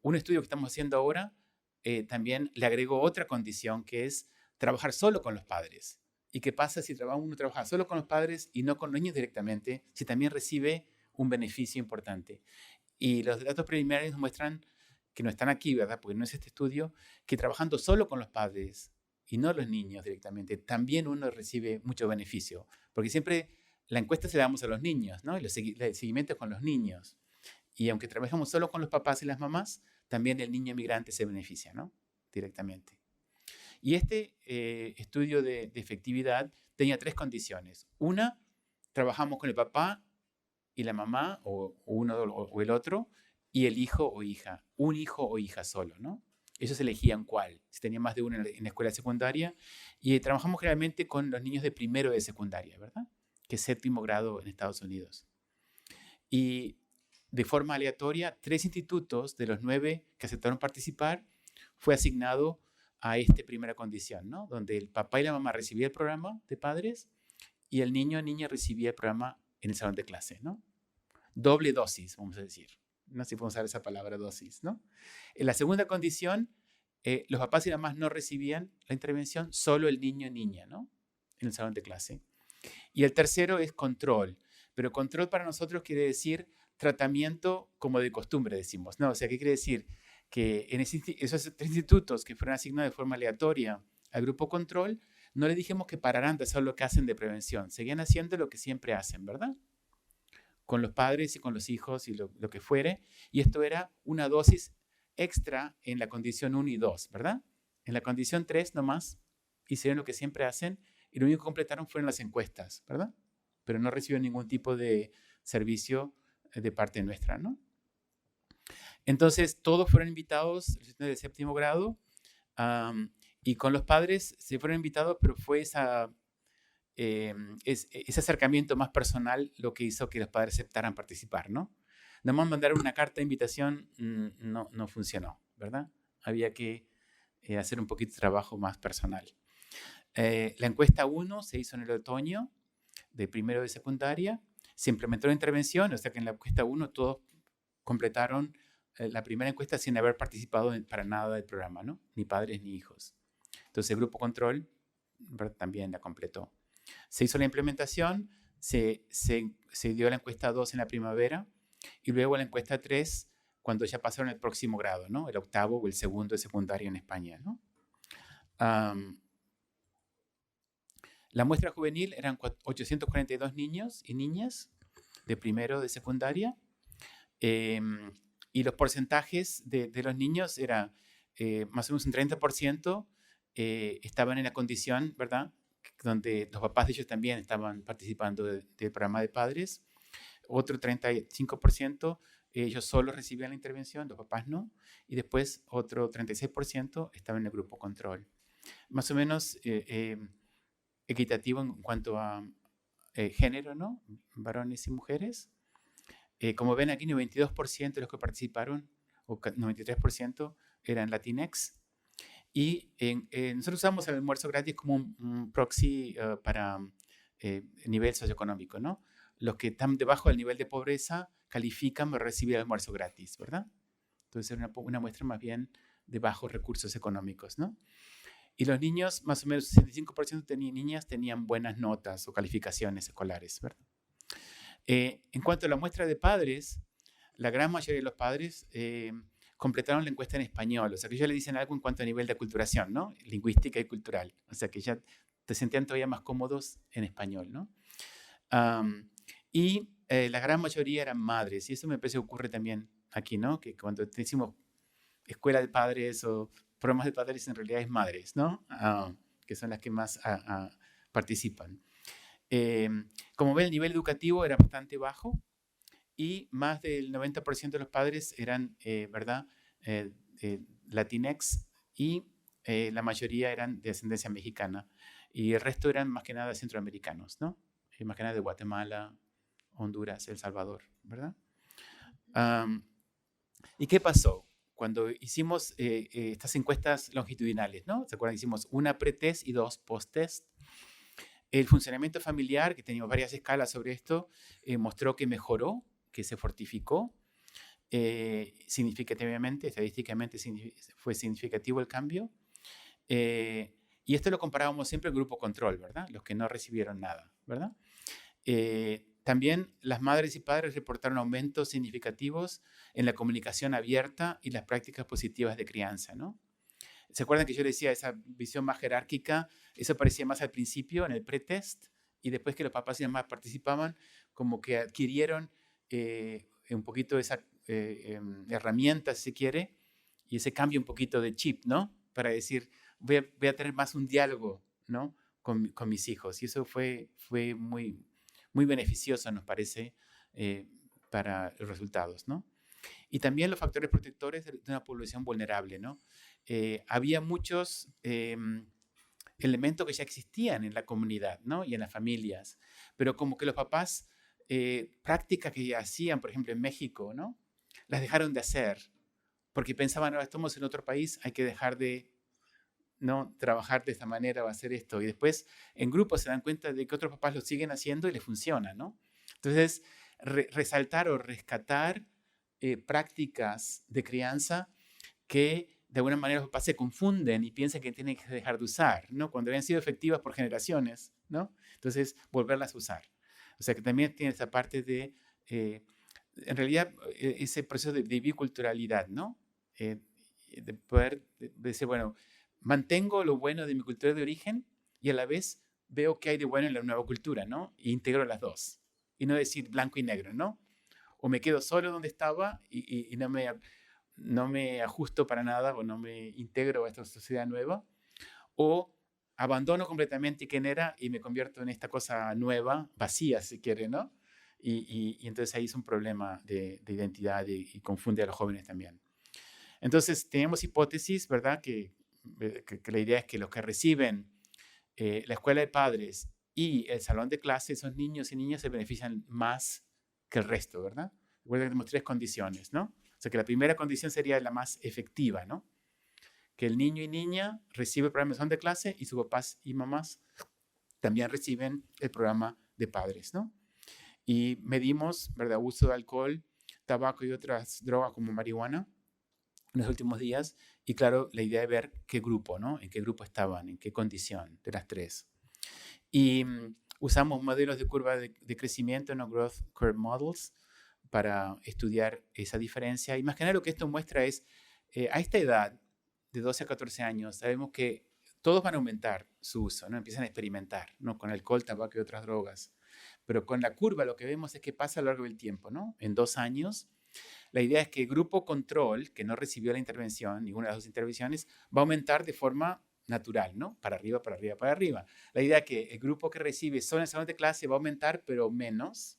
Un estudio que estamos haciendo ahora también le agregó otra condición, que es trabajar solo con los padres. ¿Y qué pasa si uno trabaja solo con los padres y no con los niños directamente, si también recibe un beneficio importante? Y los datos preliminares nos muestran, que no están aquí, ¿verdad? Porque no es este estudio, que trabajando solo con los padres y no los niños directamente, también uno recibe mucho beneficio. Porque siempre la encuesta se la damos a los niños, ¿no? Y el seguimiento con los niños. Y aunque trabajamos solo con los papás y las mamás, también el niño migrante se beneficia, ¿no? Directamente. Y este estudio de efectividad tenía 3 condiciones. Una, trabajamos con el papá y la mamá, o uno o el otro, y el hijo o hija. Un hijo o hija solo, ¿no? Ellos elegían cuál, si tenía más de uno en la escuela secundaria. Y trabajamos generalmente con los niños de primero de secundaria, ¿verdad? Que es 7º grado en Estados Unidos. Y de forma aleatoria, 3 institutos de los 9 que aceptaron participar fue asignado a esta primera condición, ¿no? Donde el papá y la mamá recibían el programa de padres y el niño o niña recibía el programa en el salón de clase, ¿no? Doble dosis, vamos a decir. No sé si podemos usar esa palabra dosis, ¿no? En la segunda condición, los papás y las mamás no recibían la intervención, solo el niño o niña, ¿no? En el salón de clase. Y el tercero es control. Pero control para nosotros quiere decir tratamiento como de costumbre, decimos, ¿no? O sea, ¿qué quiere decir? Que en esos 3 institutos que fueron asignados de forma aleatoria al grupo control, no les dijimos que pararan de hacer lo que hacen de prevención. Seguían haciendo lo que siempre hacen, ¿verdad? Con los padres y con los hijos y lo que fuere. Y esto era una dosis extra en la condición 1 y 2, ¿verdad? En la condición 3 nomás hicieron lo que siempre hacen y lo único que completaron fueron las encuestas, ¿verdad? Pero no recibieron ningún tipo de servicio de parte nuestra, ¿no? Entonces, todos fueron invitados, los estudiantes de 7º grado, y con los padres se fueron invitados, pero fue ese acercamiento más personal lo que hizo que los padres aceptaran participar, ¿no? Nada más mandar una carta de invitación no funcionó, ¿verdad? Había que hacer un poquito de trabajo más personal. La encuesta 1 se hizo en el otoño de primero de secundaria, se implementó la intervención, o sea que en la encuesta 1 todos completaron la primera encuesta sin haber participado para nada del programa, ¿no? Ni padres ni hijos. Entonces el grupo control también la completó. Se hizo la implementación, se dio la encuesta 2 en la primavera y luego la encuesta 3 cuando ya pasaron el próximo grado, ¿no? El 8º o el 2º de secundaria en España, ¿no? La muestra juvenil eran 842 niños y niñas de primero de secundaria. Y los porcentajes de los niños era más o menos un 30% estaban en la condición, ¿verdad? Donde los papás de ellos también estaban participando del programa de padres. Otro 35% ellos solo recibían la intervención, los papás no. Y después otro 36% estaba en el grupo control. Más o menos equitativo en cuanto a género, ¿no? Varones y mujeres. Como ven aquí, 92% de los que participaron, o 93% eran Latinx. Y nosotros usamos el almuerzo gratis como un proxy para nivel socioeconómico, ¿no? Los que están debajo del nivel de pobreza califican para recibir almuerzo gratis, ¿verdad? Entonces es una muestra más bien de bajos recursos económicos, ¿no? Y los niños, más o menos 65% de niñas tenían buenas notas o calificaciones escolares, ¿verdad? En cuanto a la muestra de padres, la gran mayoría de los padres completaron la encuesta en español, o sea que ellos le dicen algo en cuanto a nivel de aculturación, ¿no? Lingüística y cultural, o sea que ya te sentían todavía más cómodos en español, ¿no? Y la gran mayoría eran madres, y eso me parece que ocurre también aquí, ¿no? Que cuando decimos escuela de padres o programas de padres, en realidad es madres, ¿no? Que son las que más participan. Como ven, el nivel educativo era bastante bajo y más del 90% de los padres eran, ¿verdad? Latinx y la mayoría eran de ascendencia mexicana y el resto eran más que nada centroamericanos, ¿no? Más que nada de Guatemala, Honduras, El Salvador, ¿verdad? ¿Y qué pasó? Cuando hicimos estas encuestas longitudinales, ¿no? ¿Se acuerdan? Hicimos una pre-test y 2 post-test. El funcionamiento familiar, que teníamos varias escalas sobre esto, mostró que mejoró, que se fortificó significativamente, estadísticamente fue significativo el cambio. Y esto lo comparábamos siempre al grupo control, ¿verdad? Los que no recibieron nada, ¿verdad? También las madres y padres reportaron aumentos significativos en la comunicación abierta y las prácticas positivas de crianza, ¿no? ¿Se acuerdan que yo decía esa visión más jerárquica? Eso parecía más al principio, en el pretest, y después que los papás y mamás participaban, como que adquirieron un poquito esa herramienta, si se quiere, y ese cambio un poquito de chip, ¿no? Para decir, voy a tener más un diálogo, ¿no? Con mis hijos. Y eso fue muy, muy beneficioso, nos parece, para los resultados, ¿no? Y también los factores protectores de una población vulnerable, ¿no? Había muchos elementos que ya existían en la comunidad, ¿no? Y en las familias, pero como que los papás, prácticas que ya hacían, por ejemplo, en México, ¿no? Las dejaron de hacer, porque pensaban, ahora estamos en otro país, hay que dejar de, ¿no? Trabajar de esta manera o hacer esto. Y después en grupos se dan cuenta de que otros papás lo siguen haciendo y les funciona, ¿no? Entonces, resaltar o rescatar prácticas de crianza que de alguna manera los papás se confunden y piensan que tienen que dejar de usar, ¿no? Cuando habían sido efectivas por generaciones, ¿no? Entonces, volverlas a usar. O sea, que también tiene esa parte de, en realidad, ese proceso de biculturalidad, ¿no? De poder decir, bueno, mantengo lo bueno de mi cultura de origen y a la vez veo qué hay de bueno en la nueva cultura, ¿no? E integro las dos. Y no decir blanco y negro, ¿no? O me quedo solo donde estaba y no me ajusto para nada o no me integro a esta sociedad nueva, o abandono completamente quién era y me convierto en esta cosa nueva, vacía si quiere, ¿no? Y entonces ahí es un problema de identidad y confunde a los jóvenes también. Entonces tenemos hipótesis, ¿verdad? Que la idea es que los que reciben la escuela de padres y el salón de clase, esos niños y niñas se benefician más que el resto, ¿verdad? Recuerda que tenemos 3 condiciones, ¿no? O sea que la primera condición sería la más efectiva, ¿no? Que el niño y niña reciben el programa de salón de clase y sus papás y mamás también reciben el programa de padres, ¿no? Y medimos, ¿verdad? Uso de alcohol, tabaco y otras drogas como marihuana en los últimos días. Y claro, la idea de ver qué grupo, ¿no? En qué grupo estaban, en qué condición de las 3. Y usamos modelos de curva de crecimiento, ¿no? Growth Curve Models, para estudiar esa diferencia. Y más que nada lo que esto muestra es, a esta edad, de 12 a 14 años, sabemos que todos van a aumentar su uso, ¿no? Empiezan a experimentar, ¿no? Con alcohol, tabaco y otras drogas. Pero con la curva lo que vemos es que pasa a lo largo del tiempo, ¿no? En 2 años, la idea es que el grupo control, que no recibió la intervención, ninguna de las 2 intervenciones, va a aumentar de forma natural, ¿no? Para arriba, para arriba, para arriba. La idea es que el grupo que recibe solo en el salón de clase va a aumentar, pero menos,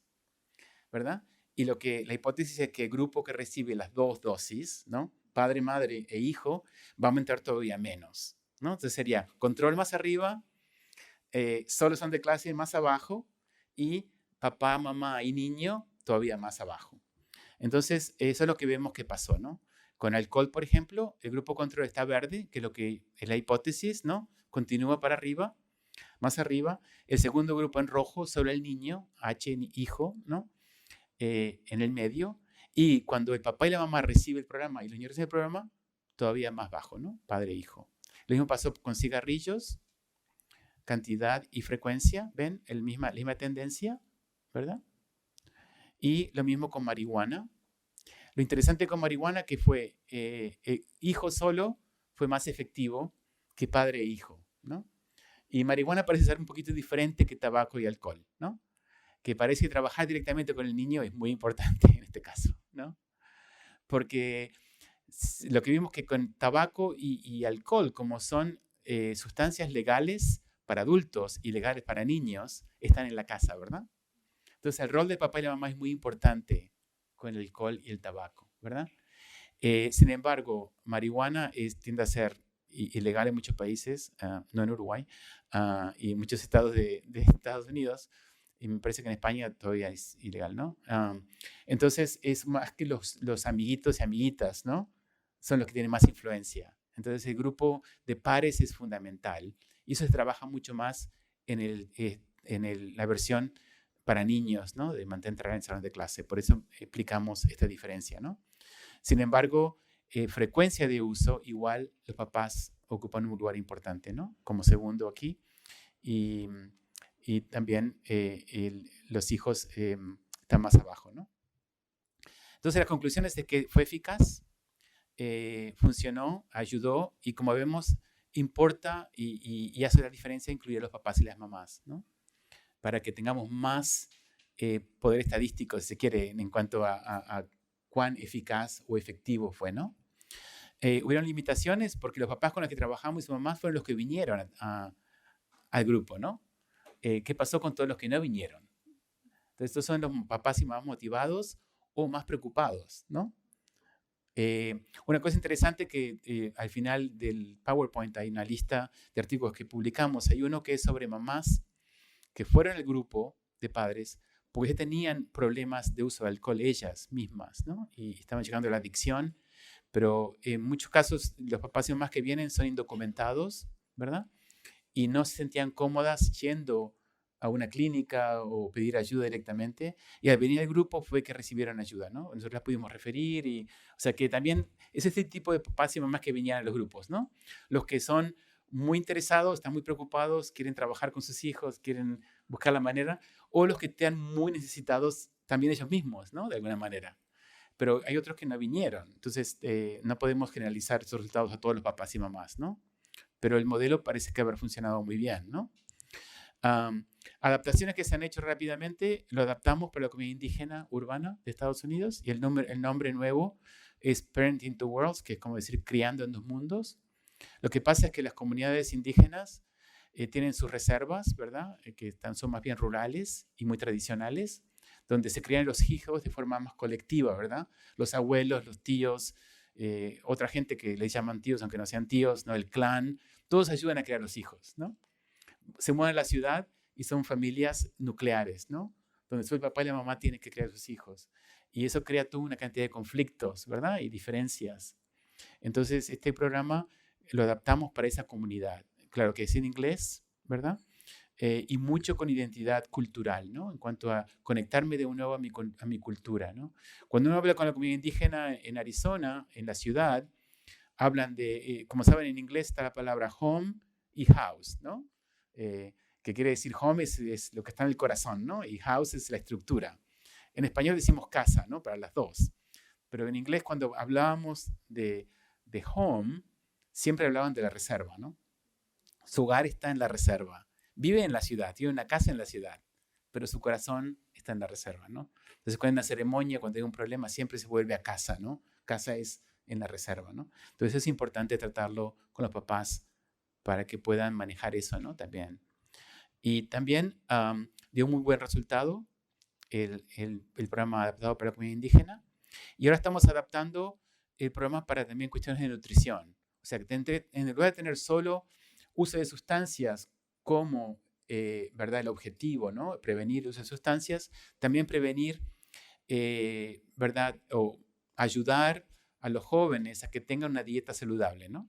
¿verdad? Y la hipótesis es que el grupo que recibe las 2 dosis, ¿no? Padre, madre e hijo, va a aumentar todavía menos, ¿no? Entonces sería control más arriba, solo son de clase más abajo y papá, mamá y niño todavía más abajo. Entonces, eso es lo que vemos que pasó, ¿no? Con alcohol, por ejemplo, el grupo control está verde, que es lo que es la hipótesis, ¿no? Continúa para arriba, más arriba. El segundo grupo en rojo, solo el niño, H, hijo, ¿no? En el medio. Y cuando el papá y la mamá reciben el programa y los niños reciben el programa, todavía más bajo, ¿no? Padre e hijo. Lo mismo pasó con cigarrillos, cantidad y frecuencia, ¿ven? La misma tendencia, ¿verdad? Y lo mismo con marihuana. Lo interesante con marihuana que fue hijo solo fue más efectivo que padre e hijo, ¿no? Y marihuana parece ser un poquito diferente que tabaco y alcohol, ¿no? Que parece que trabajar directamente con el niño es muy importante en este caso, ¿no? Porque lo que vimos que con tabaco y alcohol, como son sustancias legales para adultos y legales para niños, están en la casa, ¿verdad? Entonces el rol del papá y la mamá es muy importante con el alcohol y el tabaco, ¿verdad? Sin embargo, marihuana tiende a ser ilegal en muchos países, no en Uruguay, y en muchos estados de Estados Unidos, y me parece que en España todavía es ilegal, ¿no? Entonces es más que los amiguitos y amiguitas, ¿no? Son los que tienen más influencia. Entonces el grupo de pares es fundamental, y eso se trabaja mucho más en la versión para niños, ¿no? De mantener en el salón de clase. Por eso explicamos esta diferencia, ¿no? Sin embargo, frecuencia de uso, igual los papás ocupan un lugar importante, ¿no? Como segundo aquí. Y también los hijos están más abajo, ¿no? Entonces, las conclusiones es que fue eficaz, funcionó, ayudó, y como vemos, importa y hace la diferencia incluir a los papás y las mamás, ¿no? Para que tengamos más poder estadístico, si se quiere, en cuanto a cuán eficaz o efectivo fue, ¿no? Hubieron limitaciones porque los papás con los que trabajamos y sus mamás fueron los que vinieron al grupo, ¿no? ¿Qué pasó con todos los que no vinieron? Entonces, estos son los papás y mamás motivados o más preocupados, ¿no? Una cosa interesante que al final del PowerPoint hay una lista de artículos que publicamos. Hay uno que es sobre mamás que fueron al grupo de padres porque tenían problemas de uso de alcohol ellas mismas, ¿no? Y estaban llegando a la adicción, pero en muchos casos los papás y mamás que vienen son indocumentados, ¿verdad? Y no se sentían cómodas yendo a una clínica o pedir ayuda directamente. Y al venir al grupo fue que recibieron ayuda, ¿no? Nosotros las pudimos referir. O sea que también es este tipo de papás y mamás que venían a los grupos, ¿no? Los que son muy interesados, están muy preocupados, quieren trabajar con sus hijos, quieren buscar la manera, o los que están muy necesitados también ellos mismos, ¿no? De alguna manera. Pero hay otros que no vinieron. Entonces, no podemos generalizar esos resultados a todos los papás y mamás, ¿no? Pero el modelo parece que haber funcionado muy bien, ¿no? Adaptaciones que se han hecho rápidamente, lo adaptamos para la comunidad indígena urbana de Estados Unidos, y el nombre nuevo es Parenting Two Worlds, que es como decir criando en dos mundos. Lo que pasa es que las comunidades indígenas tienen sus reservas, ¿verdad? Son más bien rurales y muy tradicionales, donde se crían los hijos de forma más colectiva, ¿verdad? Los abuelos, los tíos, otra gente que les llaman tíos, aunque no sean tíos, ¿no? El clan, todos ayudan a criar los hijos, ¿no? Se mueven a la ciudad y son familias nucleares, ¿no? Donde solo el papá y la mamá tienen que criar a sus hijos. Y eso crea toda una cantidad de conflictos, ¿verdad? Y diferencias. Entonces, este programa lo adaptamos para esa comunidad. Claro que es en inglés, ¿verdad? Y mucho con identidad cultural, ¿no? En cuanto a conectarme de nuevo a mi cultura, ¿no? Cuando uno habla con la comunidad indígena en Arizona, en la ciudad, hablan de, como saben, en inglés está la palabra home y house, ¿no? Que quiere decir home es lo que está en el corazón, ¿no? Y house es la estructura. En español decimos casa, ¿no? Para las dos. Pero en inglés, cuando hablábamos de home, siempre hablaban de la reserva, ¿no? Su hogar está en la reserva. Vive en la ciudad, tiene una casa en la ciudad, pero su corazón está en la reserva, ¿no? Entonces, cuando hay una ceremonia, cuando hay un problema, siempre se vuelve a casa, ¿no? Casa es en la reserva, ¿no? Entonces, es importante tratarlo con los papás para que puedan manejar eso, ¿no? También. Y también dio muy buen resultado el programa adaptado para la comunidad indígena. Y ahora estamos adaptando el programa para también cuestiones de nutrición. O sea, que en lugar de tener solo uso de sustancias como, ¿verdad? El objetivo, ¿no? Prevenir el uso de sustancias, también prevenir, ¿verdad? O ayudar a los jóvenes a que tengan una dieta saludable, ¿no?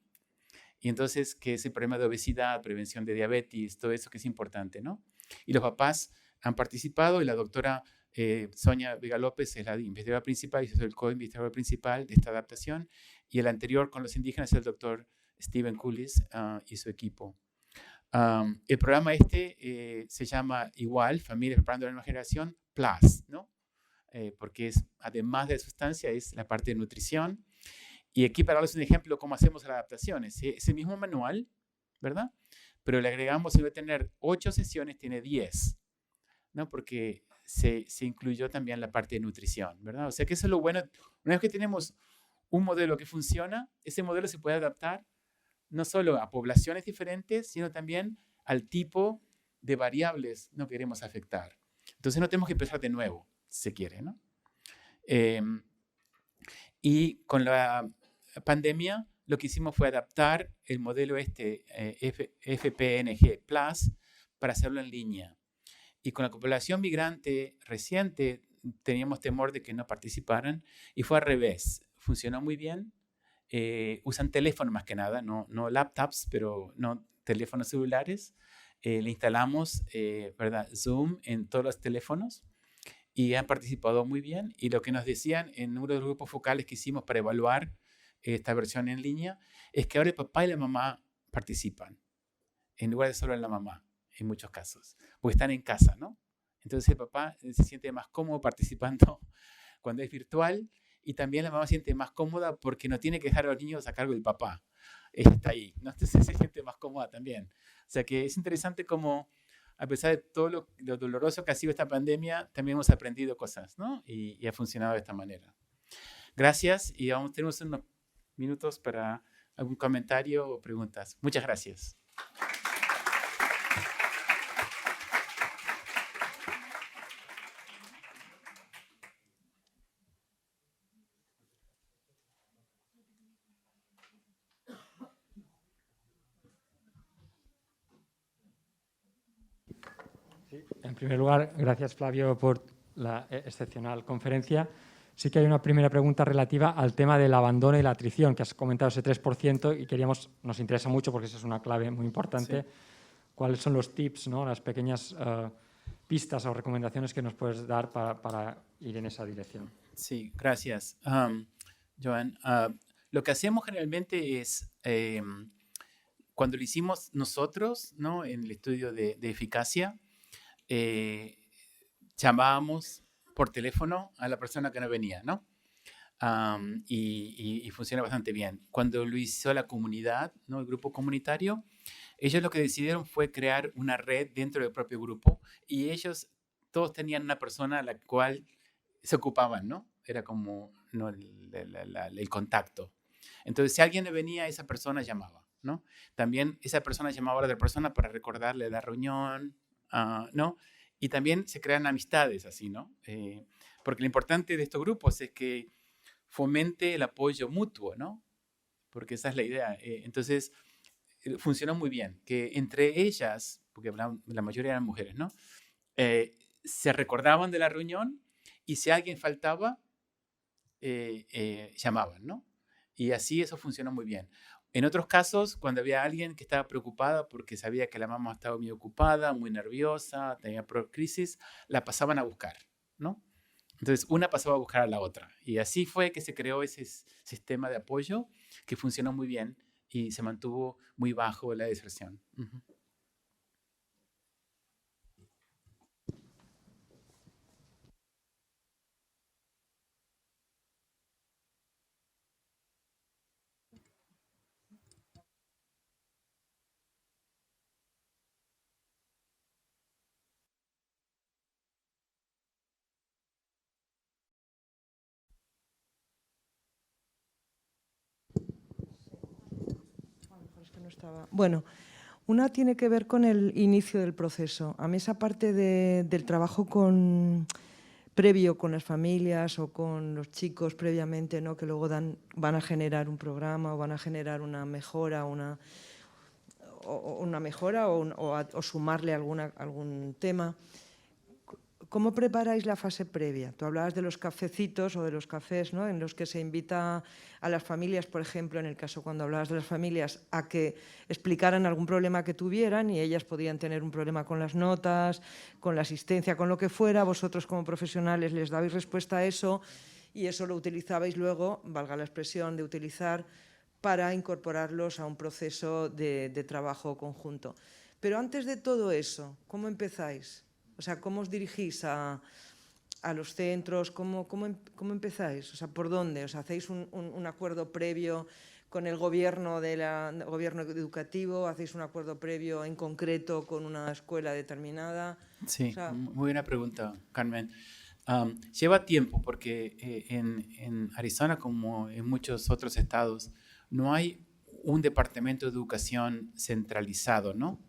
Y entonces, que ese problema de obesidad, prevención de diabetes, todo eso que es importante, ¿no? Y los papás han participado y la doctora Sonia Vega López es la investigadora principal y yo soy el co-investigador principal de esta adaptación. Y el anterior con los indígenas es el doctor Steven Cullis y su equipo. El programa se llama igual, Familias Preparando la Nueva Generación, Plus, ¿no? Porque es, además de la sustancia, es la parte de nutrición. Y aquí para darles un ejemplo cómo hacemos las adaptaciones. Ese mismo manual, ¿verdad? Pero le agregamos, en vez de tener 8 sesiones, tiene 10, ¿no? Porque se incluyó también la parte de nutrición, ¿verdad? O sea que eso es lo bueno. Una vez que tenemos un modelo que funciona, ese modelo se puede adaptar no solo a poblaciones diferentes, sino también al tipo de variables que queremos afectar. Entonces no tenemos que empezar de nuevo, si se quiere, ¿no? Y con la pandemia, lo que hicimos fue adaptar el modelo FPNG Plus para hacerlo en línea. Y con la población migrante reciente teníamos temor de que no participaran y fue al revés. Funcionó muy bien. Usan teléfono más que nada, no laptops, pero no teléfonos celulares. Le instalamos ¿verdad? Zoom en todos los teléfonos y han participado muy bien. Y lo que nos decían en uno de los grupos focales que hicimos para evaluar esta versión en línea es que ahora el papá y la mamá participan en lugar de solo la mamá en muchos casos, porque están en casa, ¿no? Entonces el papá se siente más cómodo participando cuando es virtual y también la mamá se siente más cómoda porque no tiene que dejar a los niños a cargo del papá. Ella está ahí, ¿no? Entonces se siente más cómoda también. O sea que es interesante cómo, a pesar de todo lo doloroso que ha sido esta pandemia, también hemos aprendido cosas, ¿no? Y ha funcionado de esta manera. Gracias y tenemos unos minutos para algún comentario o preguntas. Muchas gracias. Sí, en primer lugar, gracias Flavio por la excepcional conferencia. Sí que hay una primera pregunta relativa al tema del abandono y la atrición, que has comentado ese 3% y nos interesa mucho porque esa es una clave muy importante. Sí. ¿Cuáles son los tips, ¿no? Las pequeñas pistas o recomendaciones que nos puedes dar para ir en esa dirección? Sí, gracias, Joan. Lo que hacemos generalmente es, cuando lo hicimos nosotros, ¿no? En el estudio de eficacia, llamábamos por teléfono a la persona que no venía, ¿no? Y funciona bastante bien. Cuando lo hizo la comunidad, ¿no? El grupo comunitario, ellos lo que decidieron fue crear una red dentro del propio grupo y ellos todos tenían una persona a la cual se ocupaban, ¿no? Era como, ¿no? el contacto. Entonces, si alguien no venía, esa persona llamaba, ¿no? También esa persona llamaba a la otra persona para recordarle la reunión, ¿no? Y también se crean amistades así, ¿no? Porque lo importante de estos grupos es que fomente el apoyo mutuo, ¿no? Porque esa es la idea. Entonces, funcionó muy bien, que entre ellas, porque la mayoría eran mujeres, ¿no? Se recordaban de la reunión y si alguien faltaba, llamaban, ¿no? Y así eso funcionó muy bien. En otros casos, cuando había alguien que estaba preocupada porque sabía que la mamá estaba muy ocupada, muy nerviosa, tenía crisis, la pasaban a buscar, ¿no? Entonces, una pasaba a buscar a la otra. Y así fue que se creó ese sistema de apoyo que funcionó muy bien y se mantuvo muy bajo la deserción. Uh-huh. Bueno, una tiene que ver con el inicio del proceso. A mí esa parte del trabajo previo con las familias o con los chicos previamente, ¿no? Que luego van a generar un programa o van a generar una mejora, o sumarle algún tema. ¿Cómo preparáis la fase previa? Tú hablabas de los cafecitos o de los cafés, ¿no?, en los que se invita a las familias, por ejemplo, en el caso cuando hablabas de las familias, a que explicaran algún problema que tuvieran y ellas podían tener un problema con las notas, con la asistencia, con lo que fuera. Vosotros como profesionales les dabais respuesta a eso y eso lo utilizabais luego, valga la expresión de utilizar, para incorporarlos a un proceso de trabajo conjunto. Pero antes de todo eso, ¿cómo empezáis? O sea, ¿cómo os dirigís a los centros? ¿Cómo empezáis? O sea, ¿por dónde? O sea, ¿hacéis un acuerdo previo con el gobierno, gobierno educativo? ¿Hacéis un acuerdo previo en concreto con una escuela determinada? Sí, O sea, muy buena pregunta, Carmen. Lleva tiempo porque en Arizona, como en muchos otros estados, no hay un departamento de educación centralizado, ¿no?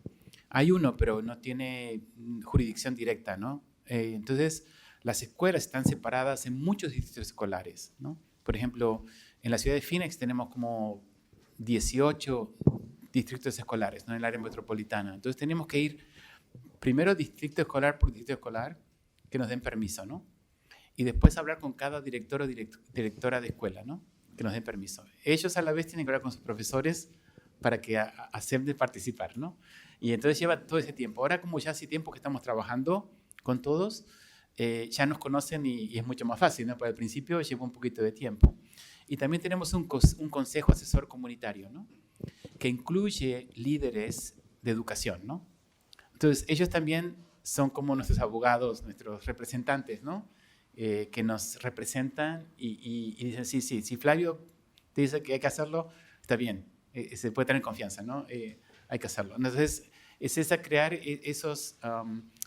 Hay uno, pero no tiene jurisdicción directa, ¿no? Entonces, las escuelas están separadas en muchos distritos escolares, ¿no? Por ejemplo, en la ciudad de Phoenix tenemos como 18 distritos escolares, ¿no?, en el área metropolitana. Entonces, tenemos que ir primero distrito escolar por distrito escolar, que nos den permiso, ¿no? Y después hablar con cada director o directora de escuela, ¿no?, que nos den permiso. Ellos a la vez tienen que hablar con sus profesores para que acepten participar, ¿no? Y entonces lleva todo ese tiempo. Ahora, como ya hace tiempo que estamos trabajando con todos, ya nos conocen y es mucho más fácil, ¿no? Pero al principio lleva un poquito de tiempo. Y también tenemos un consejo asesor comunitario, ¿no?, que incluye líderes de educación, ¿no? Entonces, ellos también son como nuestros abogados, nuestros representantes, ¿no?, que nos representan y dicen, sí, si Flavio te dice que hay que hacerlo, está bien, se puede tener confianza, ¿no? Hay que hacerlo. Entonces, es crear esos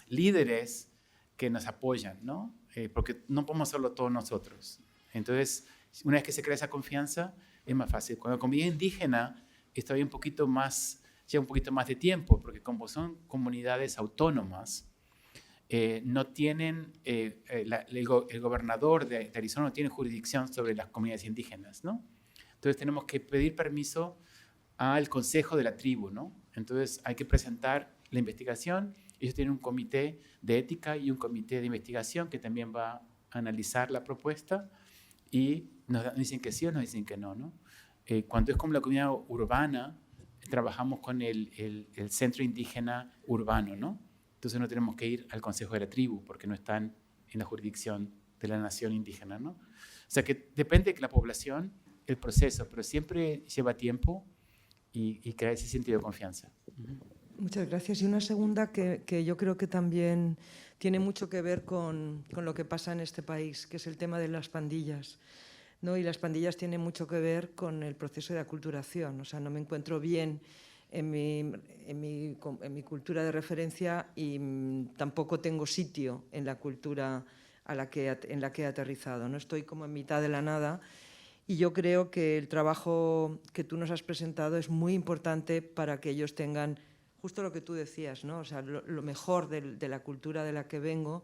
líderes que nos apoyan, ¿no? Porque no podemos hacerlo todos nosotros. Entonces, una vez que se crea esa confianza, es más fácil. Cuando la comunidad indígena está un poquito más, lleva un poquito más de tiempo, porque como son comunidades autónomas, no tienen, el gobernador de Arizona no tiene jurisdicción sobre las comunidades indígenas, ¿no? Entonces tenemos que pedir permiso al consejo de la tribu, ¿no? Entonces hay que presentar la investigación. Ellos tienen un comité de ética y un comité de investigación que también va a analizar la propuesta y nos dicen que sí o nos dicen que no, ¿no? Cuando es como la comunidad urbana, trabajamos con el centro indígena urbano, ¿no? Entonces no tenemos que ir al consejo de la tribu porque no están en la jurisdicción de la nación indígena, ¿no? O sea que depende de la población, el proceso, pero siempre lleva tiempo y crea ese sentido de confianza. muchas gracias. Y una segunda que yo creo que también tiene mucho que ver con lo que pasa en este país, que es el tema de las pandillas, ¿no? Y las pandillas tienen mucho que ver con el proceso de aculturación. O sea, no me encuentro bien en mi cultura de referencia y tampoco tengo sitio en la cultura en la que he aterrizado. No estoy como en mitad de la nada. Y yo creo que el trabajo que tú nos has presentado es muy importante para que ellos tengan justo lo que tú decías, ¿no? O sea, lo mejor de la cultura de la que vengo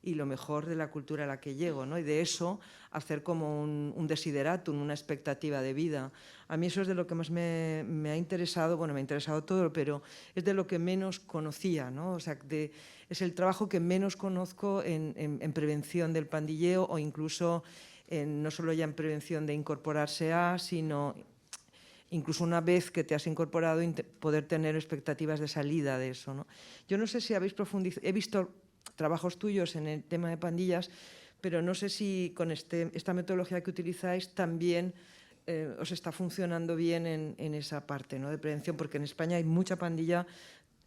y lo mejor de la cultura a la que llego, ¿no? Y de eso hacer como un desideratum, una expectativa de vida. A mí eso es de lo que más me ha interesado, bueno, me ha interesado todo, pero es de lo que menos conocía, ¿no? O sea, es el trabajo que menos conozco en prevención del pandilleo o incluso no solo ya en prevención de incorporarse a, sino incluso una vez que te has incorporado, poder tener expectativas de salida de eso, ¿no? Yo no sé si habéis profundizado, he visto trabajos tuyos en el tema de pandillas, pero no sé si con esta metodología que utilizáis también os está funcionando bien en esa parte, ¿no?, de prevención, porque en España hay mucha pandilla,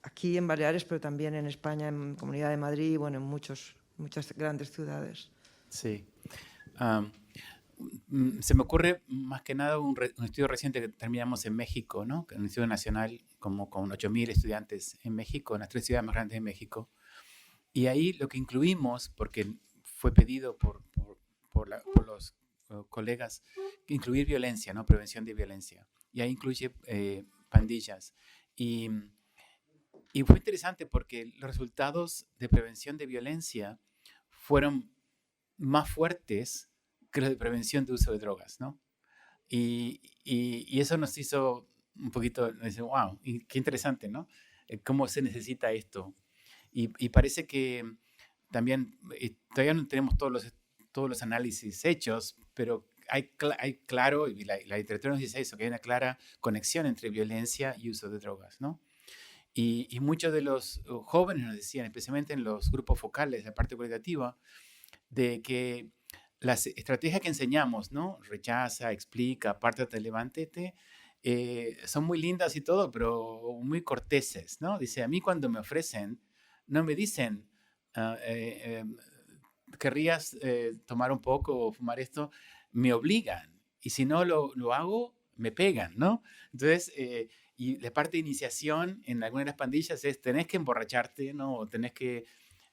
aquí en Baleares, pero también en España, en Comunidad de Madrid, bueno, en muchas grandes ciudades. Sí. Se me ocurre más que nada un estudio reciente que terminamos en México, ¿no? Un estudio nacional como con 8.000 estudiantes en México, en las 3 ciudades más grandes de México. Y ahí lo que incluimos, porque fue pedido por los colegas, incluir violencia, ¿no? Prevención de violencia. Y ahí incluye pandillas. Y fue interesante porque los resultados de prevención de violencia fueron más fuertes que los de prevención de uso de drogas, ¿no? Y eso nos hizo un poquito, wow, qué interesante, ¿no? ¿Cómo se necesita esto? Y parece que también todavía no tenemos todos los análisis hechos, pero hay claro, y la literatura nos dice eso, que hay una clara conexión entre violencia y uso de drogas, ¿no? Y muchos de los jóvenes nos decían, especialmente en los grupos focales, la parte cualitativa, de que las estrategias que enseñamos, ¿no? Rechaza, explica, apártate, levántate, son muy lindas y todo, pero muy corteses, ¿no? Dice, a mí cuando me ofrecen, no me dicen, ¿querrías tomar un poco o fumar esto? Me obligan. Y si no lo hago, me pegan, ¿no? Entonces, y la parte de iniciación en algunas de las pandillas es tenés que emborracharte, ¿no? O tenés que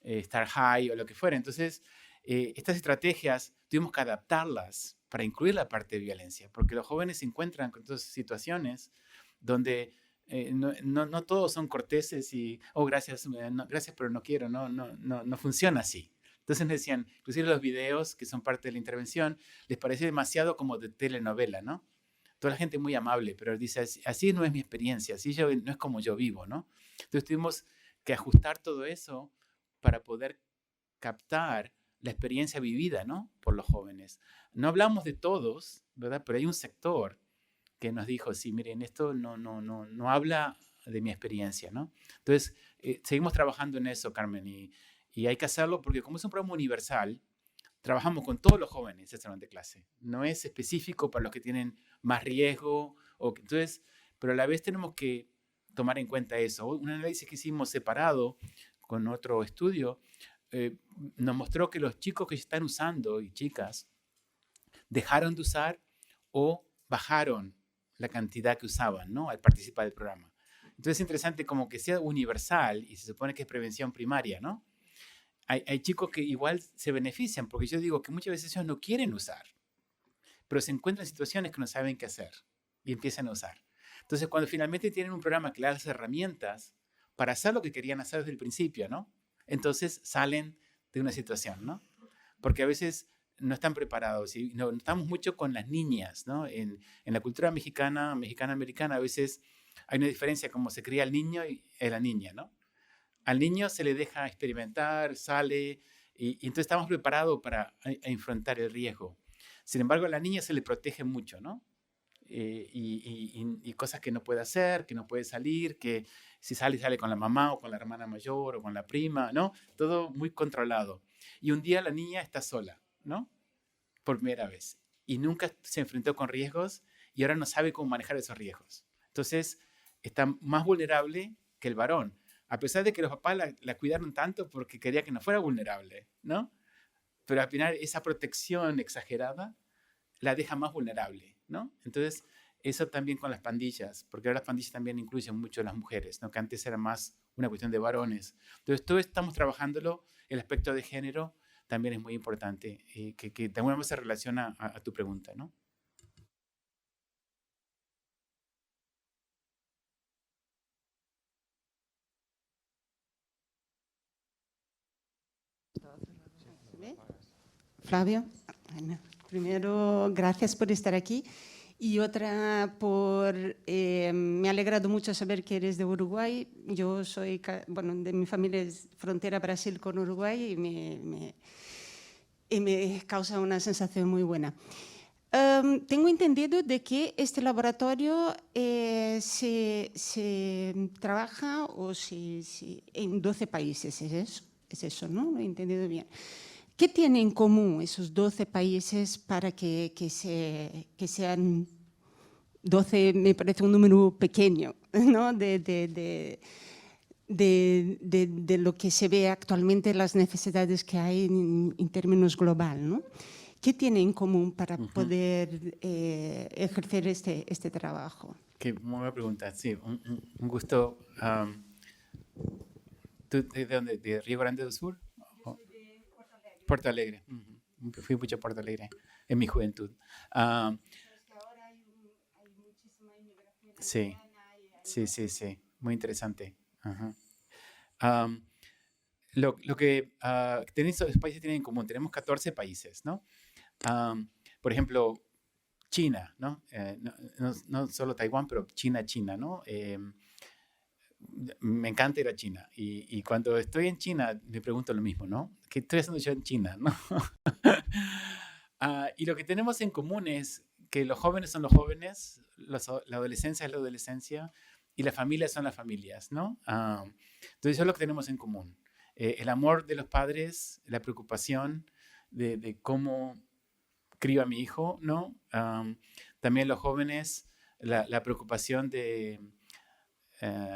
estar high o lo que fuera. Entonces, estas estrategias tuvimos que adaptarlas para incluir la parte de violencia, porque los jóvenes se encuentran con todas situaciones donde no todos son corteses y, oh, gracias, gracias, pero no quiero, no funciona así. Entonces me decían, inclusive los videos que son parte de la intervención, les parece demasiado como de telenovela, ¿no? Toda la gente muy amable, pero dice, así no es mi experiencia, así no es como yo vivo, ¿no? Entonces tuvimos que ajustar todo eso para poder captar la experiencia vivida, ¿no? Por los jóvenes. No hablamos de todos, ¿verdad? Pero hay un sector que nos dijo, sí, miren, esto no habla de mi experiencia, ¿no? Entonces, seguimos trabajando en eso, Carmen, y hay que hacerlo porque como es un programa universal, trabajamos con todos los jóvenes ese salón de clase. No es específico para los que tienen más riesgo, entonces, pero a la vez tenemos que tomar en cuenta eso. Un análisis que hicimos separado con otro estudio nos mostró que los chicos que están usando y chicas dejaron de usar o bajaron la cantidad que usaban, ¿no? Al participar del programa. Entonces es interesante como que sea universal y se supone que es prevención primaria, ¿no? Hay chicos que igual se benefician, porque yo digo que muchas veces ellos no quieren usar, pero se encuentran en situaciones que no saben qué hacer y empiezan a usar. Entonces, cuando finalmente tienen un programa que les da las herramientas para hacer lo que querían hacer desde el principio, ¿no? Entonces salen de una situación, ¿no? Porque a veces no están preparados y no estamos mucho con las niñas, ¿no? En la cultura mexicana-americana, a veces hay una diferencia como se cría el niño y la niña, ¿no? Al niño se le deja experimentar, sale, y entonces estamos preparados para enfrentar el riesgo. Sin embargo, a la niña se le protege mucho, ¿no? Y cosas que no puede hacer, que no puede salir, que si sale con la mamá o con la hermana mayor o con la prima, ¿no? Todo muy controlado. Y un día la niña está sola, ¿no? Por primera vez. Y nunca se enfrentó con riesgos y ahora no sabe cómo manejar esos riesgos. Entonces, está más vulnerable que el varón. A pesar de que los papás la cuidaron tanto porque quería que no fuera vulnerable, ¿no? Pero al final esa protección exagerada la deja más vulnerable, ¿no? Entonces, eso también con las pandillas, porque ahora las pandillas también incluyen mucho a las mujeres, ¿no? Que antes era más una cuestión de varones. Entonces, todo estamos trabajándolo, el aspecto de género también es muy importante, que de alguna manera se relaciona a tu pregunta, ¿no? Flavio, primero, gracias por estar aquí. Y otra, me ha alegrado mucho saber que eres de Uruguay. Yo soy, de mi familia es frontera Brasil con Uruguay y me causa una sensación muy buena. Tengo entendido de que este laboratorio se trabaja en 12 países, ¿es eso, no? Lo he entendido bien. ¿Qué tienen en común esos 12 países para que sean 12? Me parece un número pequeño, ¿no? de lo que se ve actualmente, las necesidades que hay en términos global, ¿no? ¿Qué tiene en común para poder ejercer este trabajo? Qué muy buena pregunta. Sí, un gusto. ¿Tú de dónde? ¿De Río Grande do Sur? Porto Alegre. Fui mucho a Porto Alegre en mi juventud. Sí, sí. Muy interesante. Lo que esos países tienen en común, tenemos 14 países, ¿no? Por ejemplo, China, ¿no? No solo Taiwán, pero China, ¿no? me encanta ir a China. Y cuando estoy en China, me pregunto lo mismo, ¿no? ¿Qué estoy haciendo yo en China, no? Y lo que tenemos en común es que los jóvenes son los jóvenes, la adolescencia es la adolescencia y las familias son las familias, ¿no? Entonces eso es lo que tenemos en común. El amor de los padres, la preocupación de cómo crío a mi hijo, ¿no? También los jóvenes, la preocupación de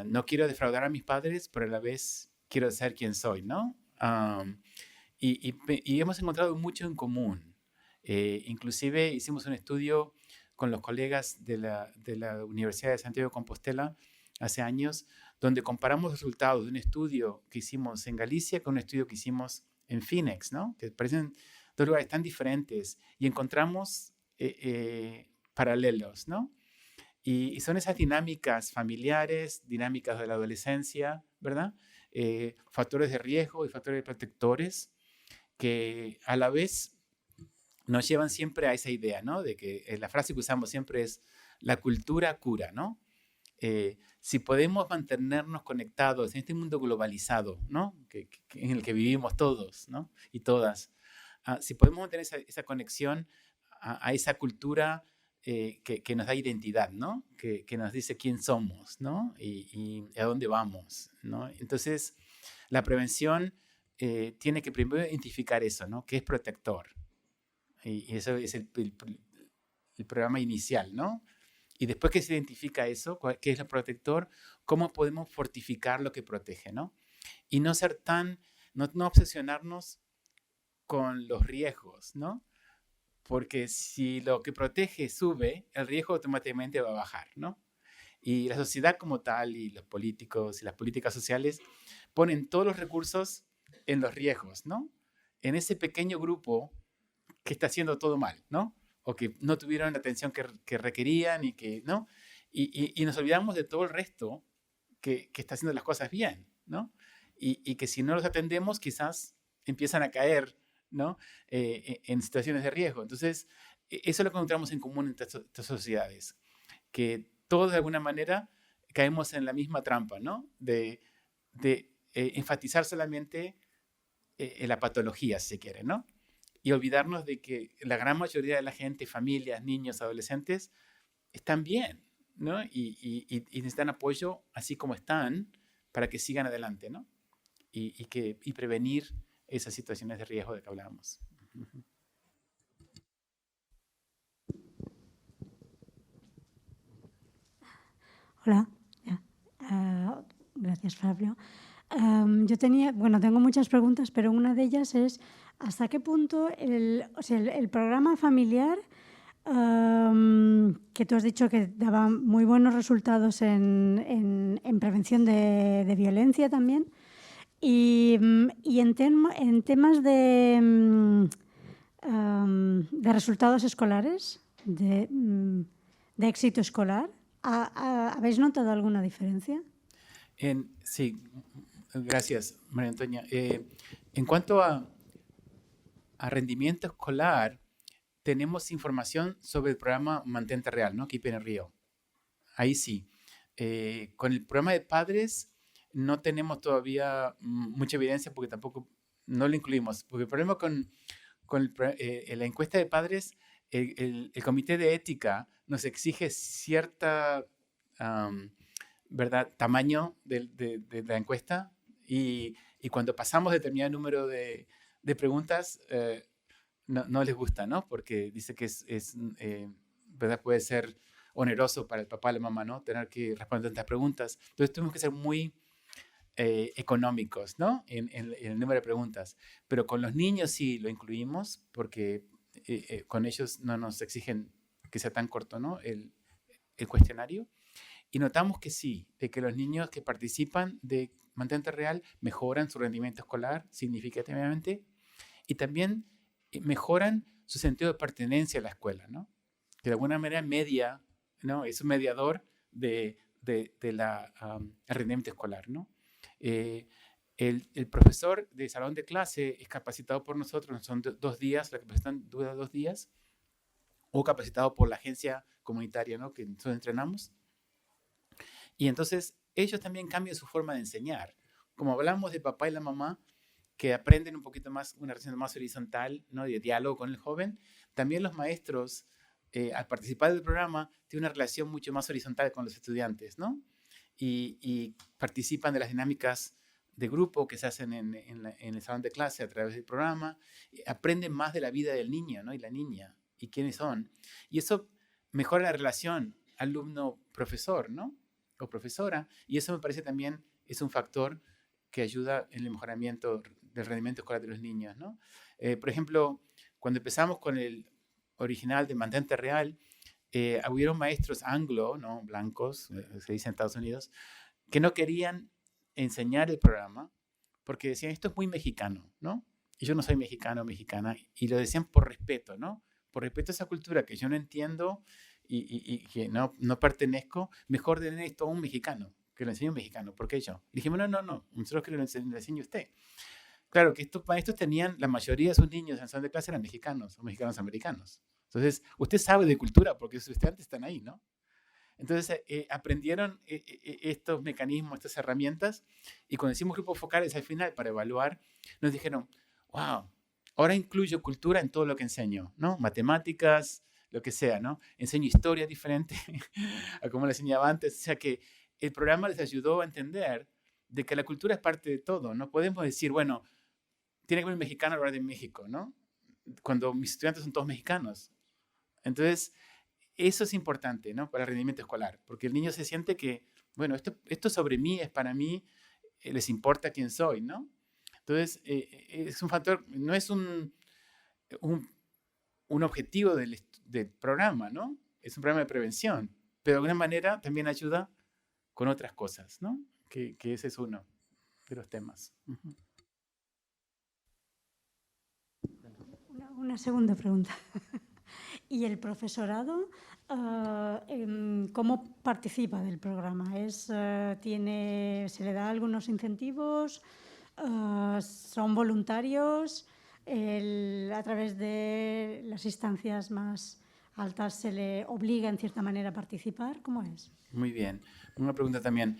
no quiero defraudar a mis padres, pero a la vez quiero ser quien soy, ¿no? Y hemos encontrado mucho en común. Inclusive hicimos un estudio con los colegas de la Universidad de Santiago de Compostela hace años, donde comparamos resultados de un estudio que hicimos en Galicia con un estudio que hicimos en Phoenix, ¿no? Que parecen dos lugares tan diferentes y encontramos paralelos, ¿no? Y son esas dinámicas familiares, dinámicas de la adolescencia, ¿verdad? Factores de riesgo y factores protectores que a la vez nos llevan siempre a esa idea, ¿no? De que la frase que usamos siempre es la cultura cura, ¿no? Si podemos mantenernos conectados en este mundo globalizado, ¿no? En el que vivimos todos, ¿no? Y todas. Si podemos mantener esa conexión a esa cultura que nos da identidad, ¿no? Que nos dice quién somos, ¿no? Y a dónde vamos, ¿no? Entonces, la prevención tiene que primero identificar eso, ¿no? Que es protector. Y eso es el programa inicial, ¿no? Y después que se identifica eso, qué es lo protector, cómo podemos fortificar lo que protege, ¿no? Y no ser no obsesionarnos con los riesgos, ¿no? Porque si lo que protege sube, el riesgo automáticamente va a bajar, ¿no? Y la sociedad como tal y los políticos y las políticas sociales ponen todos los recursos en los riesgos, ¿no? En ese pequeño grupo que está haciendo todo mal, ¿no? O que no tuvieron la atención que requerían y que, ¿no? Y nos olvidamos de todo el resto que está haciendo las cosas bien, ¿no? Y que si no los atendemos, quizás empiezan a caer, ¿no? En situaciones de riesgo. Entonces, eso es lo que encontramos en común en estas sociedades, que todos de alguna manera caemos en la misma trampa, ¿no? De enfatizar solamente la patología, si se quiere, ¿no? Y olvidarnos de que la gran mayoría de la gente, familias, niños, adolescentes, están bien, ¿no? Y necesitan apoyo así como están para que sigan adelante, ¿no? Y prevenir esas situaciones de riesgo de que hablábamos. Hola. Gracias, Fabio. Yo tengo muchas preguntas, pero una de ellas es ¿hasta qué punto el programa familiar, que tú has dicho que daba muy buenos resultados en prevención de violencia también, y en temas de resultados escolares, de éxito escolar, ¿habéis notado alguna diferencia? Sí, gracias, María Antonia. En cuanto a rendimiento escolar, tenemos información sobre el programa Mantente Real, ¿no? Keep in Río. Ahí sí. Con el programa de padres no tenemos todavía mucha evidencia porque tampoco no lo incluimos. Porque el problema con la encuesta de padres, el comité de ética nos exige cierta ¿verdad? Tamaño de la encuesta y cuando pasamos determinado número de preguntas no les gusta, ¿no? Porque dice que ¿verdad? Puede ser oneroso para el papá y la mamá, ¿no? Tener que responder tantas preguntas. Entonces tuvimos que ser muy económicos, ¿no? En el número de preguntas. Pero con los niños sí lo incluimos porque con ellos no nos exigen que sea tan corto, ¿no? El cuestionario. Y notamos que sí, de que los niños que participan de Mantente Real mejoran su rendimiento escolar significativamente y también mejoran su sentido de pertenencia a la escuela, ¿no? Que de alguna manera media, ¿no? Es un mediador de el rendimiento escolar, ¿no? El profesor de salón de clase es capacitado por nosotros, son 2 días, la capacitación dura 2 días, o capacitado por la agencia comunitaria, ¿no? Que nosotros entrenamos. Y entonces ellos también cambian su forma de enseñar. Como hablamos de papá y la mamá, que aprenden un poquito más, una relación más horizontal, ¿no? De diálogo con el joven, también los maestros, al participar del programa, tienen una relación mucho más horizontal con los estudiantes, ¿no? Y participan de las dinámicas de grupo que se hacen en el salón de clase a través del programa, aprenden más de la vida del niño, ¿no? Y la niña, y quiénes son. Y eso mejora la relación alumno-profesor, ¿no? O profesora, y eso me parece también es un factor que ayuda en el mejoramiento del rendimiento escolar de los niños, ¿no? Por ejemplo, cuando empezamos con el original de Mantente Real, hubieron maestros anglo, ¿no? Blancos, se dice en Estados Unidos, que no querían enseñar el programa porque decían, esto es muy mexicano, ¿no? Y yo no soy mexicano o mexicana, y lo decían por respeto, ¿no? Por respeto a esa cultura que yo no entiendo y que no pertenezco, mejor den esto a un mexicano, que lo enseñe un mexicano. ¿Por qué yo? Dijimos, no, nosotros que lo enseñe usted. Claro, que estos maestros tenían, la mayoría de sus niños en el salón de clase eran mexicanos o mexicanos americanos. Entonces, usted sabe de cultura porque sus estudiantes están ahí, ¿no? Entonces, aprendieron estos mecanismos, estas herramientas, y cuando hicimos grupos focales al final para evaluar, nos dijeron, wow, ahora incluyo cultura en todo lo que enseño, ¿no? Matemáticas, lo que sea, ¿no? Enseño historia diferente a como la enseñaba antes. O sea que el programa les ayudó a entender de que la cultura es parte de todo. No podemos decir, bueno, tiene que haber un mexicano a hablar de México, ¿no? Cuando mis estudiantes son todos mexicanos. Entonces, eso es importante, ¿no? Para el rendimiento escolar, porque el niño se siente que, bueno, esto sobre mí, es para mí, les importa quién soy, ¿no? Entonces, es un factor, no es un objetivo del programa, ¿no? Es un programa de prevención, pero de alguna manera también ayuda con otras cosas, ¿no? Que ese es uno de los temas. Uh-huh. Una segunda pregunta. ¿Y el profesorado cómo participa del programa? ¿Se le da algunos incentivos? ¿Son voluntarios? ¿A través de las instancias más altas se le obliga en cierta manera a participar? ¿Cómo es? Muy bien. Una pregunta también.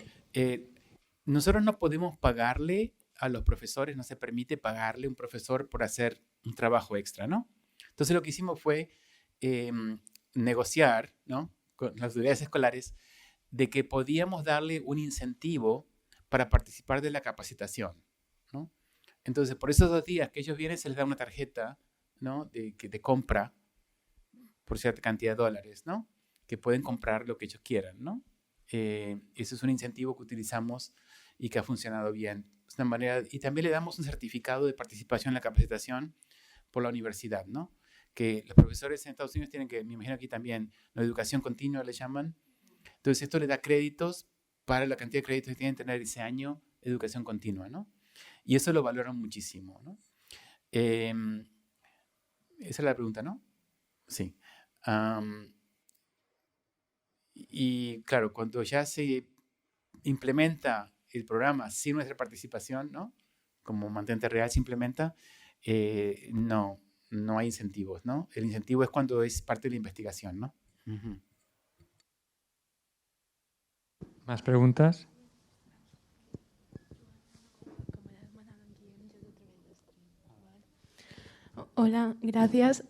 Nosotros no podemos pagarle a los profesores, no se permite pagarle a un profesor por hacer un trabajo extra, ¿no? Entonces lo que hicimos fue negociar, ¿no? Con las autoridades escolares de que podíamos darle un incentivo para participar de la capacitación, ¿no? Entonces, por esos 2 días que ellos vienen, se les da una tarjeta, ¿no? de compra por cierta cantidad de dólares, ¿no? Que pueden comprar lo que ellos quieran, ¿no? Ese es un incentivo que utilizamos y que ha funcionado bien. Es una manera, y también le damos un certificado de participación en la capacitación por la universidad, ¿no? Que los profesores en Estados Unidos tienen que, me imagino aquí también, la educación continua le llaman. Entonces esto le da créditos para la cantidad de créditos que tienen que tener ese año de educación continua, ¿no? Y eso lo valoran muchísimo, ¿no? Esa es la pregunta, ¿no? Sí. Y claro, cuando ya se implementa el programa sin nuestra participación, ¿no? Como Mantente Real se implementa, no hay incentivos, ¿no? El incentivo es cuando es parte de la investigación, ¿no? Uh-huh. ¿Más preguntas? Hola, gracias.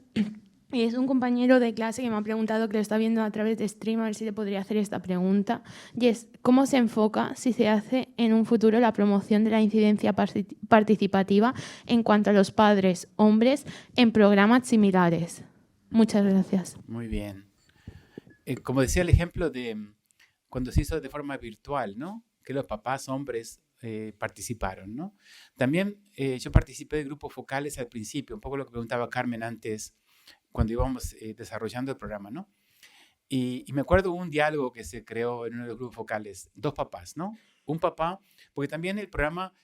Es un compañero de clase que me ha preguntado, que lo está viendo a través de stream, a ver si le podría hacer esta pregunta. Y es, ¿cómo se enfoca, si se hace en un futuro, la promoción de la incidencia participativa en cuanto a los padres hombres en programas similares? Muchas gracias. Muy bien. Como decía el ejemplo de cuando se hizo de forma virtual, ¿no? Que los papás hombres participaron, ¿no? También yo participé de grupos focales al principio, un poco lo que preguntaba Carmen antes, cuando íbamos desarrollando el programa, ¿no? Y me acuerdo un diálogo que se creó en uno de los grupos focales, 2 papás, ¿no? Un papá, porque también el programa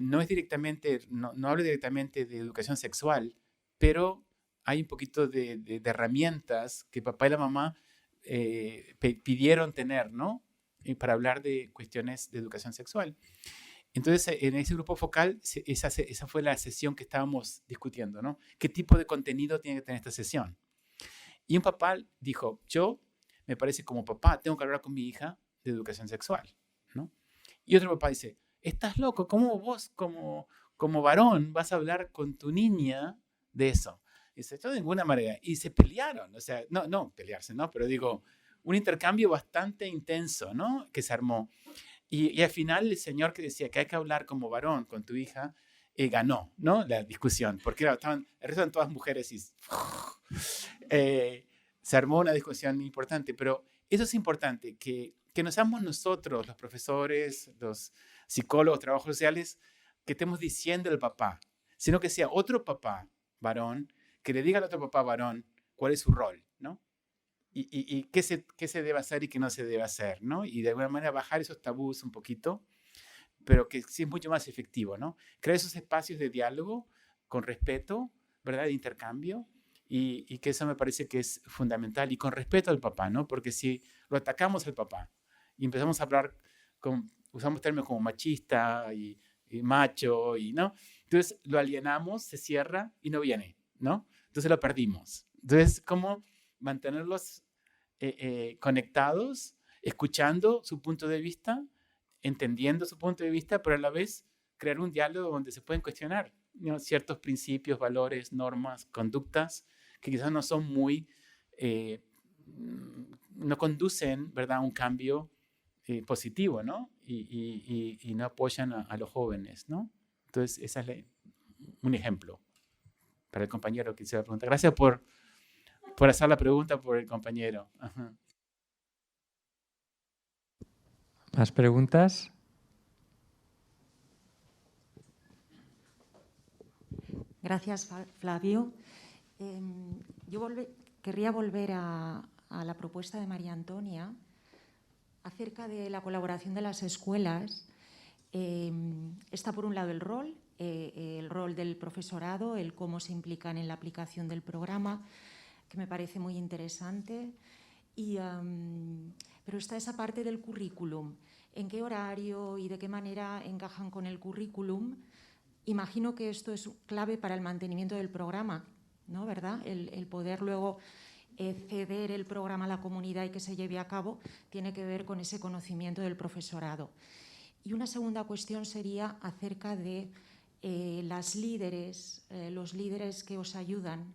no es directamente, no habla directamente de educación sexual, pero hay un poquito de herramientas que papá y la mamá pidieron tener, ¿no? Para hablar de cuestiones de educación sexual. Entonces, en ese grupo focal, esa fue la sesión que estábamos discutiendo, ¿no? ¿Qué tipo de contenido tiene que tener esta sesión? Y un papá dijo, yo, me parece como papá, tengo que hablar con mi hija de educación sexual, ¿no? Y otro papá dice, estás loco, ¿cómo vos como varón vas a hablar con tu niña de eso? Dice, yo de ninguna manera. Y se pelearon, o sea, no pelearse, ¿no? Pero digo, un intercambio bastante intenso, ¿no? Que se armó. Y al final el señor que decía que hay que hablar como varón con tu hija, ganó, ¿no? La discusión, porque el resto eran todas mujeres y se armó una discusión importante, pero eso es importante, que no seamos nosotros, los profesores, los psicólogos, trabajadores sociales, que estemos diciendo al papá, sino que sea otro papá varón que le diga al otro papá varón cuál es su rol, ¿no? Y qué se debe hacer y qué no se debe hacer, ¿no? Y de alguna manera bajar esos tabús un poquito, pero que sí es mucho más efectivo, ¿no? Crear esos espacios de diálogo con respeto, ¿verdad? De intercambio, y que eso me parece que es fundamental, y con respeto al papá, ¿no? Porque si lo atacamos al papá y empezamos a hablar, usamos términos como machista y macho, ¿no? Entonces lo alienamos, se cierra y no viene, ¿no? Entonces lo perdimos. Entonces, ¿cómo mantenerlos conectados, escuchando su punto de vista, entendiendo su punto de vista, pero a la vez crear un diálogo donde se pueden cuestionar, ¿no? Ciertos principios, valores, normas, conductas que quizás no son muy, no conducen, ¿verdad?, a un cambio positivo, ¿no? Y no apoyan a los jóvenes, ¿no? Entonces, ese es un ejemplo para el compañero que se va a preguntar. Gracias por hacer la pregunta por el compañero. Ajá. ¿Más preguntas? Gracias, Flavio. Yo querría volver a la propuesta de María Antonia acerca de la colaboración de las escuelas. Está por un lado el rol del profesorado, el cómo se implican en la aplicación del programa, que me parece muy interesante. Pero está esa parte del currículum. ¿En qué horario y de qué manera encajan con el currículum? Imagino que esto es clave para el mantenimiento del programa, ¿no? ¿Verdad? El poder luego ceder el programa a la comunidad y que se lleve a cabo tiene que ver con ese conocimiento del profesorado. Y una segunda cuestión sería acerca de los líderes que os ayudan,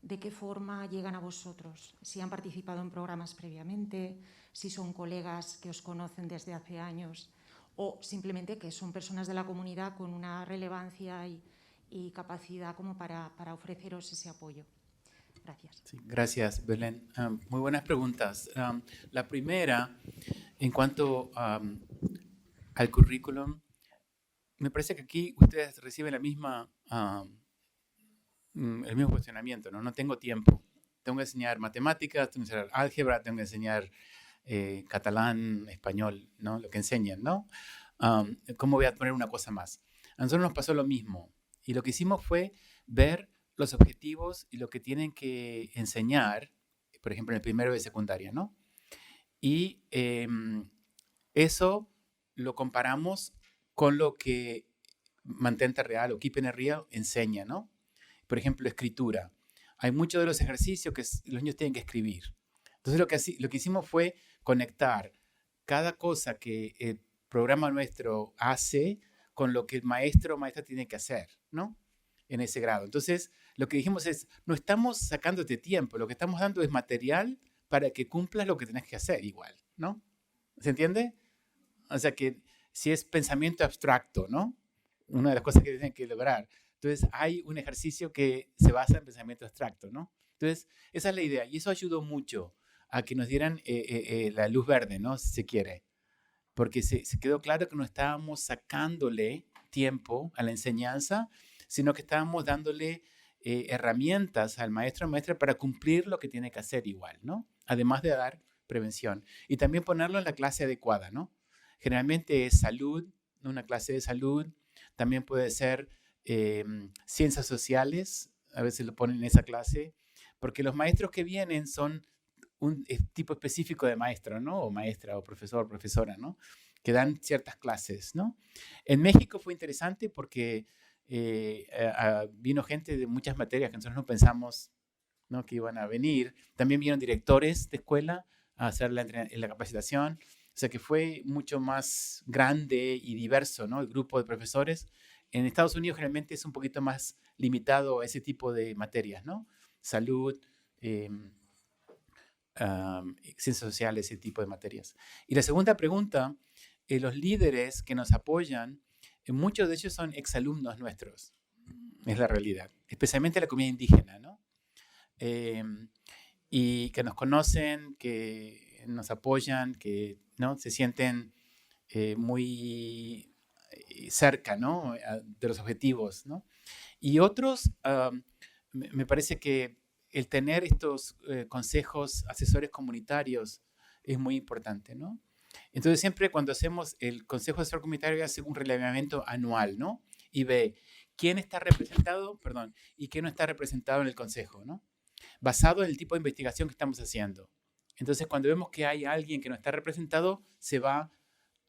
de qué forma llegan a vosotros, si han participado en programas previamente, si son colegas que os conocen desde hace años, o simplemente que son personas de la comunidad con una relevancia y capacidad como para ofreceros ese apoyo. Gracias. Sí, gracias, Belén. Muy buenas preguntas. La primera, en cuanto al currículum, me parece que aquí ustedes reciben el mismo cuestionamiento, ¿no? No tengo tiempo. Tengo que enseñar matemáticas, tengo que enseñar álgebra, tengo que enseñar catalán, español, ¿no? Lo que enseñan, ¿no? ¿Cómo voy a poner una cosa más? A nosotros nos pasó lo mismo. Y lo que hicimos fue ver los objetivos y lo que tienen que enseñar, por ejemplo, en el primero de secundaria, ¿no? Y eso lo comparamos con lo que Mantente Real o Keep in Real enseña, ¿no? Por ejemplo, escritura. Hay muchos de los ejercicios que los niños tienen que escribir. Entonces, lo que hicimos fue conectar cada cosa que el programa nuestro hace con lo que el maestro o maestra tiene que hacer, ¿no? En ese grado. Entonces, lo que dijimos es, no estamos sacándote tiempo, lo que estamos dando es material para que cumplas lo que tenés que hacer igual, ¿no? ¿Se entiende? O sea que si es pensamiento abstracto, ¿no? Una de las cosas que tienen que lograr. Entonces, hay un ejercicio que se basa en pensamiento abstracto, ¿no? Entonces, esa es la idea. Y eso ayudó mucho a que nos dieran la luz verde, ¿no? Si se quiere. Porque se quedó claro que no estábamos sacándole tiempo a la enseñanza, sino que estábamos dándole herramientas al maestro o maestra para cumplir lo que tiene que hacer igual, ¿no? Además de dar prevención. Y también ponerlo en la clase adecuada, ¿no? Generalmente es salud, una clase de salud. También puede ser ciencias sociales, a veces lo ponen en esa clase, porque los maestros que vienen son un tipo específico de maestro, ¿no? O maestra, o profesor, profesora, ¿no? Que dan ciertas clases, ¿no? En México fue interesante porque vino gente de muchas materias que nosotros no pensamos, ¿no?, que iban a venir. También vinieron directores de escuela a hacer la capacitación sea que fue mucho más grande y diverso, ¿no? El grupo de profesores. En Estados Unidos generalmente es un poquito más limitado a ese tipo de materias, ¿no? Salud, ciencias sociales, ese tipo de materias. Y la segunda pregunta, los líderes que nos apoyan, muchos de ellos son exalumnos nuestros, es la realidad, especialmente la comunidad indígena, ¿no? Y que nos conocen, que nos apoyan, que, ¿no?, se sienten muy cerca, ¿no?, de los objetivos, ¿no? Y otros, me parece que el tener estos consejos asesores comunitarios es muy importante, ¿no? Entonces siempre cuando hacemos el consejo asesor comunitario hace un relevamiento anual, ¿no? Y ve quién está representado, y quién no está representado en el consejo, ¿no? Basado en el tipo de investigación que estamos haciendo. Entonces cuando vemos que hay alguien que no está representado, se va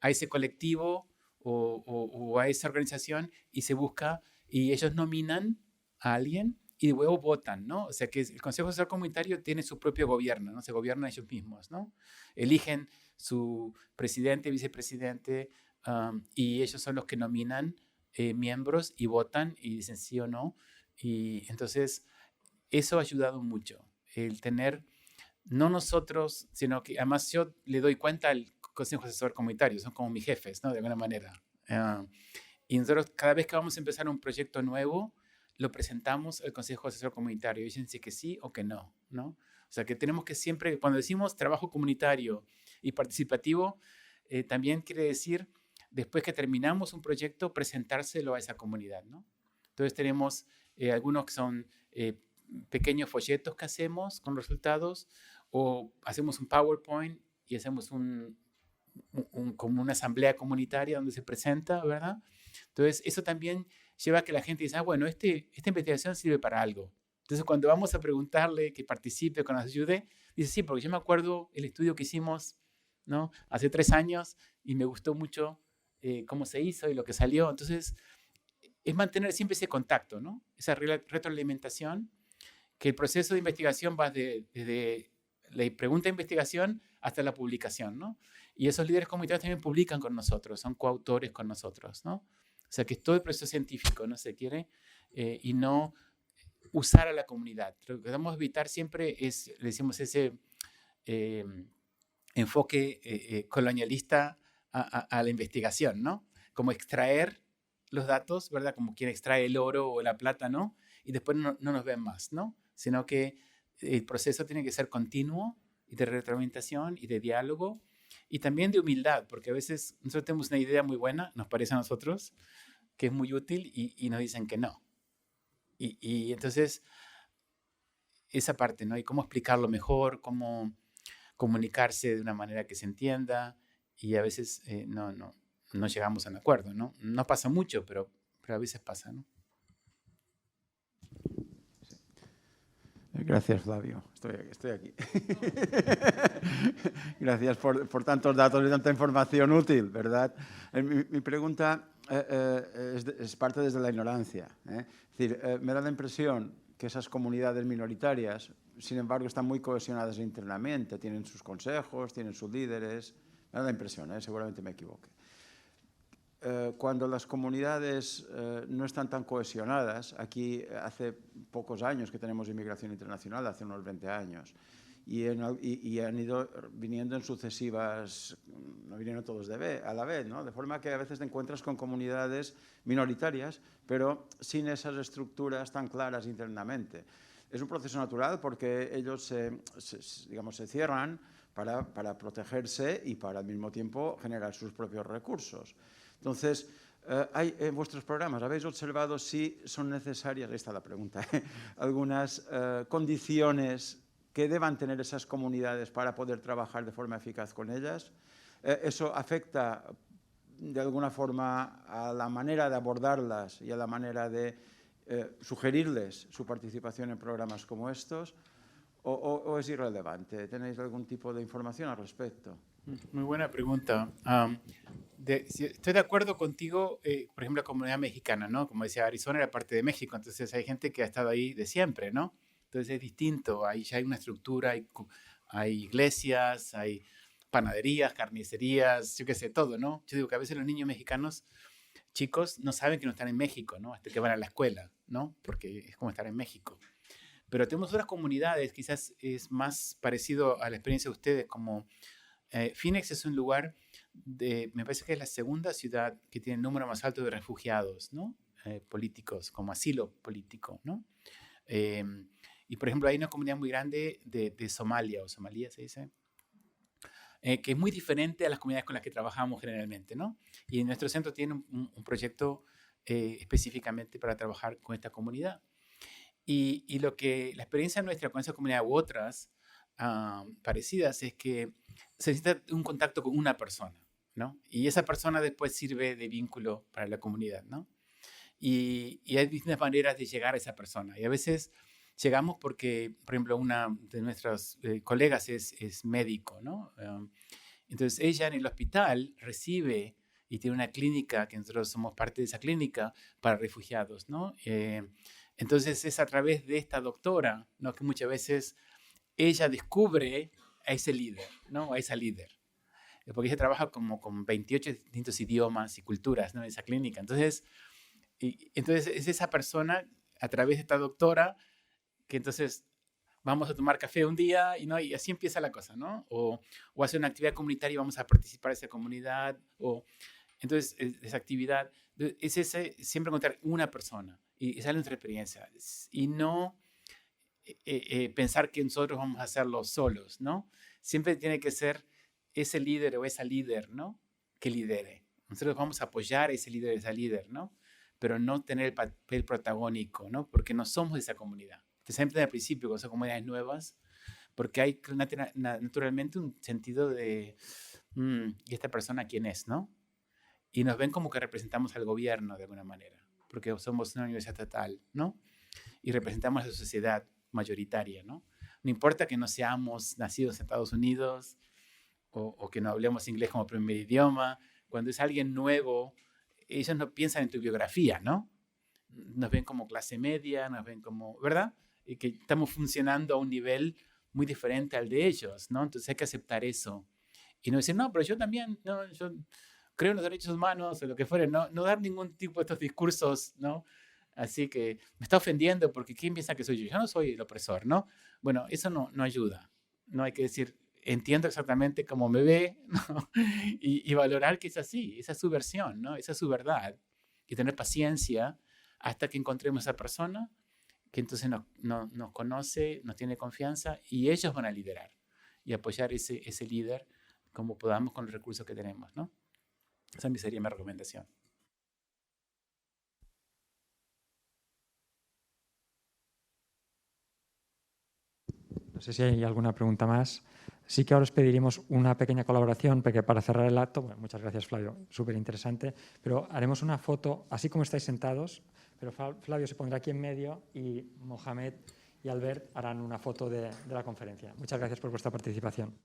a ese colectivo o a esa organización y se busca, y ellos nominan a alguien y luego votan, ¿no? O sea que el Consejo Asesor Comunitario tiene su propio gobierno, ¿no? Se gobiernan ellos mismos, ¿no? Eligen su presidente, vicepresidente, y ellos son los que nominan miembros y votan y dicen sí o no. Y entonces eso ha ayudado mucho, el tener, no nosotros, sino que además yo le doy cuenta al Consejo Asesor Comunitario, son como mis jefes, ¿no? De alguna manera. Y nosotros cada vez que vamos a empezar un proyecto nuevo, lo presentamos al Consejo Asesor Comunitario y dicen si que sí o que no, ¿no? O sea que tenemos que siempre, cuando decimos trabajo comunitario y participativo, también quiere decir, después que terminamos un proyecto, presentárselo a esa comunidad, ¿no? Entonces tenemos algunos que son pequeños folletos que hacemos con resultados, o hacemos un PowerPoint y hacemos como una asamblea comunitaria donde se presenta, ¿verdad? Entonces eso también lleva a que la gente dice, bueno, esta investigación sirve para algo. Entonces cuando vamos a preguntarle que participe, que nos ayude, dice, sí, porque yo me acuerdo el estudio que hicimos, ¿no?, hace 3 años y me gustó mucho cómo se hizo y lo que salió. Entonces es mantener siempre ese contacto, ¿no? Esa retroalimentación, que el proceso de investigación va desde la pregunta de investigación hasta la publicación, ¿no? Y esos líderes comunitarios también publican con nosotros, son coautores con nosotros, ¿no? O sea que es todo el proceso científico, ¿no? Se quiere, y no usar a la comunidad. Lo que queremos evitar siempre es, le decimos, ese enfoque colonialista a la investigación, ¿no? Como extraer los datos, ¿verdad? Como quien extrae el oro o la plata, ¿no? Y después no nos ven más, ¿no? Sino que el proceso tiene que ser continuo y de retroalimentación y de diálogo y también de humildad, porque a veces nosotros tenemos una idea muy buena, nos parece a nosotros, que es muy útil y nos dicen que no. Y entonces, esa parte, ¿no? Y cómo explicarlo mejor, cómo comunicarse de una manera que se entienda, y a veces no llegamos a un acuerdo, ¿no? No pasa mucho, pero a veces pasa, ¿no? Gracias, Flavio. Estoy aquí. Gracias por tantos datos y tanta información útil, ¿verdad? Mi pregunta es parte desde la ignorancia. Es decir, me da la impresión que esas comunidades minoritarias, sin embargo, están muy cohesionadas internamente, tienen sus consejos, tienen sus líderes. Me da la impresión, seguramente me equivoque. Cuando las comunidades no están tan cohesionadas, aquí hace pocos años que tenemos inmigración internacional, hace unos 20 años, y han ido viniendo en sucesivas, no vinieron todos a la vez, ¿no? De forma que a veces te encuentras con comunidades minoritarias, pero sin esas estructuras tan claras internamente. Es un proceso natural porque ellos se cierran para protegerse y para al mismo tiempo generar sus propios recursos. Entonces, en vuestros programas, ¿habéis observado si son necesarias, ahí está la pregunta, algunas condiciones que deban tener esas comunidades para poder trabajar de forma eficaz con ellas? ¿Eso afecta de alguna forma a la manera de abordarlas y a la manera de sugerirles su participación en programas como estos? ¿O es irrelevante? ¿Tenéis algún tipo de información al respecto? Muy buena pregunta. Estoy de acuerdo contigo, por ejemplo, la comunidad mexicana, ¿no? Como decía, Arizona era parte de México, entonces hay gente que ha estado ahí de siempre, ¿no? Entonces es distinto, ahí ya hay una estructura, hay iglesias, hay panaderías, carnicerías, yo qué sé, todo, ¿no? Yo digo que a veces los niños mexicanos, chicos, no saben que no están en México, ¿no? Hasta que van a la escuela, ¿no? Porque es como estar en México. Pero tenemos otras comunidades, quizás es más parecido a la experiencia de ustedes, como Phoenix es un lugar, me parece que es la segunda ciudad que tiene el número más alto de refugiados, ¿no? Políticos, como asilo político, ¿no? Y por ejemplo, hay una comunidad muy grande de Somalia, o Somalia se dice, que es muy diferente a las comunidades con las que trabajamos generalmente, ¿no? Y nuestro centro tiene un proyecto específicamente para trabajar con esta comunidad. Y la experiencia nuestra con esa comunidad u otras parecidas es que se necesita un contacto con una persona, ¿no? Y esa persona después sirve de vínculo para la comunidad, ¿no? Y hay distintas maneras de llegar a esa persona. Y a veces llegamos porque, por ejemplo, una de nuestras colegas es médico, ¿no? Entonces ella en el hospital recibe y tiene una clínica, que nosotros somos parte de esa clínica, para refugiados, ¿no? Entonces es a través de esta doctora, ¿no? Que muchas veces ella descubre a ese líder, ¿no? A esa líder. Porque ella trabaja como con 28 distintos idiomas y culturas, ¿no? En esa clínica. Entonces es esa persona, a través de esta doctora, que entonces vamos a tomar café un día y así empieza la cosa, ¿no? O hacer una actividad comunitaria y vamos a participar en esa comunidad. Entonces, esa actividad es siempre encontrar una persona y esa es nuestra experiencia. Y no pensar que nosotros vamos a hacerlo solos, ¿no? Siempre tiene que ser ese líder o esa líder, ¿no? Que lidere. Nosotros vamos a apoyar a ese líder o esa líder, ¿no? Pero no tener el papel protagónico, ¿no? Porque no somos de esa comunidad. Especialmente al principio, con esas comunidades nuevas, porque hay naturalmente un sentido de, ¿y esta persona quién es, no? Y nos ven como que representamos al gobierno de alguna manera, porque somos una universidad estatal, ¿no? Y representamos a la sociedad mayoritaria, ¿no? No importa que no seamos nacidos en Estados Unidos o que no hablemos inglés como primer idioma, cuando es alguien nuevo, ellos no piensan en tu biografía, ¿no? Nos ven como clase media, nos ven como, ¿verdad? Y que estamos funcionando a un nivel muy diferente al de ellos, ¿no? Entonces hay que aceptar eso. Y no decir, no, pero yo también, no, yo creo en los derechos humanos o lo que fuera, no dar ningún tipo de estos discursos, ¿no? Así que me está ofendiendo porque ¿quién piensa que soy yo? Yo no soy el opresor, ¿no? Bueno, eso no ayuda. No hay que decir, entiendo exactamente cómo me ve, ¿no? y valorar que es así, esa es su versión, ¿no? Esa es su verdad. Y tener paciencia hasta que encontremos a esa persona que entonces nos conoce, nos tiene confianza y ellos van a liderar y apoyar ese líder como podamos con los recursos que tenemos, ¿no? Esa sería mi recomendación. No sé si hay alguna pregunta más. Sí que ahora os pediríamos una pequeña colaboración porque para cerrar el acto, bueno, muchas gracias Flavio, súper interesante, pero haremos una foto, así como estáis sentados, pero Flavio se pondrá aquí en medio y Mohamed y Albert harán una foto de la conferencia. Muchas gracias por vuestra participación.